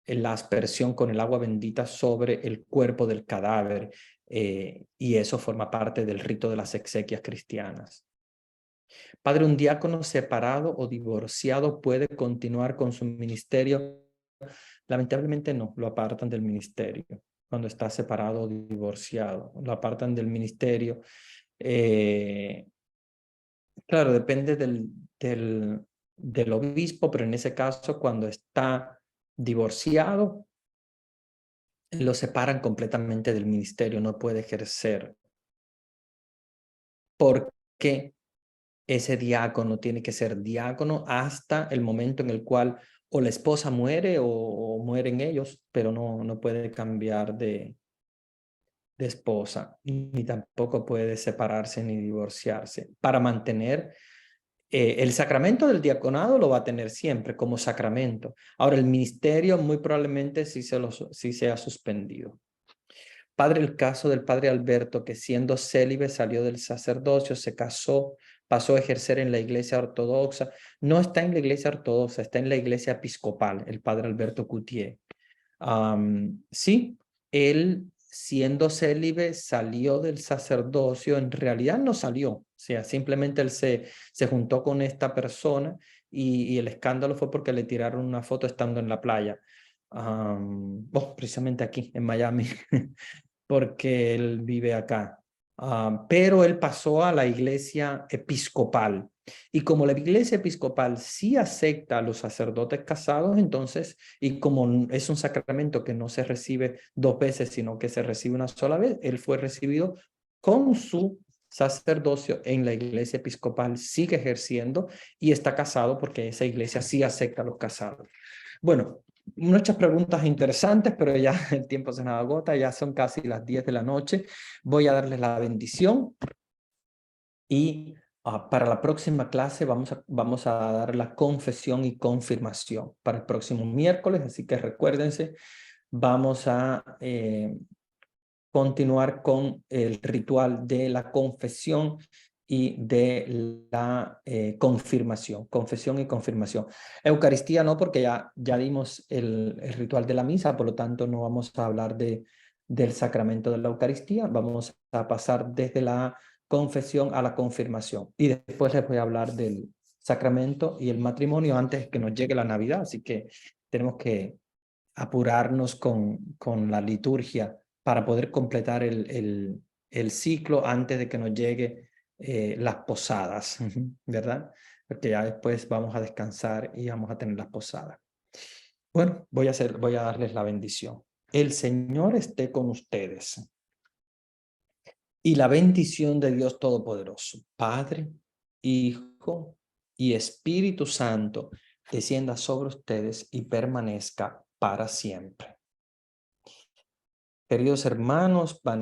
la aspersión con el agua bendita sobre el cuerpo del cadáver, y eso forma parte del rito de las exequias cristianas. Padre, un diácono separado o divorciado puede continuar con su ministerio. Lamentablemente no, lo apartan del ministerio cuando está separado o divorciado, lo apartan del ministerio. Claro, depende del obispo, pero en ese caso, cuando está divorciado, lo separan completamente del ministerio, no puede ejercer, porque ese diácono tiene que ser diácono hasta el momento en el cual o la esposa muere o mueren ellos, pero no puede cambiar de esposa, ni tampoco puede separarse ni divorciarse para mantener el sacramento del diaconado. Lo va a tener siempre como sacramento. Ahora, el ministerio muy probablemente sí sea suspendido. Padre, el caso del padre Alberto, que siendo célibe salió del sacerdocio, se casó, pasó a ejercer en la iglesia ortodoxa. No está en la iglesia ortodoxa, está en la iglesia episcopal, el padre Alberto Coutier. Sí, él siendo célibe, salió del sacerdocio. En realidad no salió, o sea, simplemente él se juntó con esta persona y el escándalo fue porque le tiraron una foto estando en la playa, precisamente aquí en Miami, porque él vive acá. Pero él pasó a la iglesia episcopal. Y como la iglesia episcopal sí acepta a los sacerdotes casados, entonces, y como es un sacramento que no se recibe 2 veces, sino que se recibe una sola vez, él fue recibido con su sacerdocio en la iglesia episcopal, sigue ejerciendo y está casado porque esa iglesia sí acepta a los casados. Bueno, muchas preguntas interesantes, pero ya el tiempo se nos agota, ya son casi las 10 de la noche. Voy a darles la bendición y para la próxima clase vamos a dar la confesión y confirmación para el próximo miércoles, así que recuérdense, vamos a continuar con el ritual de la confesión y de la confesión y confirmación. Eucaristía no, porque ya dimos el ritual de la misa, por lo tanto no vamos a hablar del sacramento de la Eucaristía, vamos a pasar desde la confesión a la confirmación y después les voy a hablar del sacramento y el matrimonio antes que nos llegue la Navidad, así que tenemos que apurarnos con la liturgia para poder completar el ciclo antes de que nos llegue las posadas, ¿verdad? Porque ya después vamos a descansar y vamos a tener las posadas. Bueno, voy a darles la bendición. El Señor esté con ustedes. Y la bendición de Dios Todopoderoso, Padre, Hijo y Espíritu Santo, descienda sobre ustedes y permanezca para siempre. Queridos hermanos,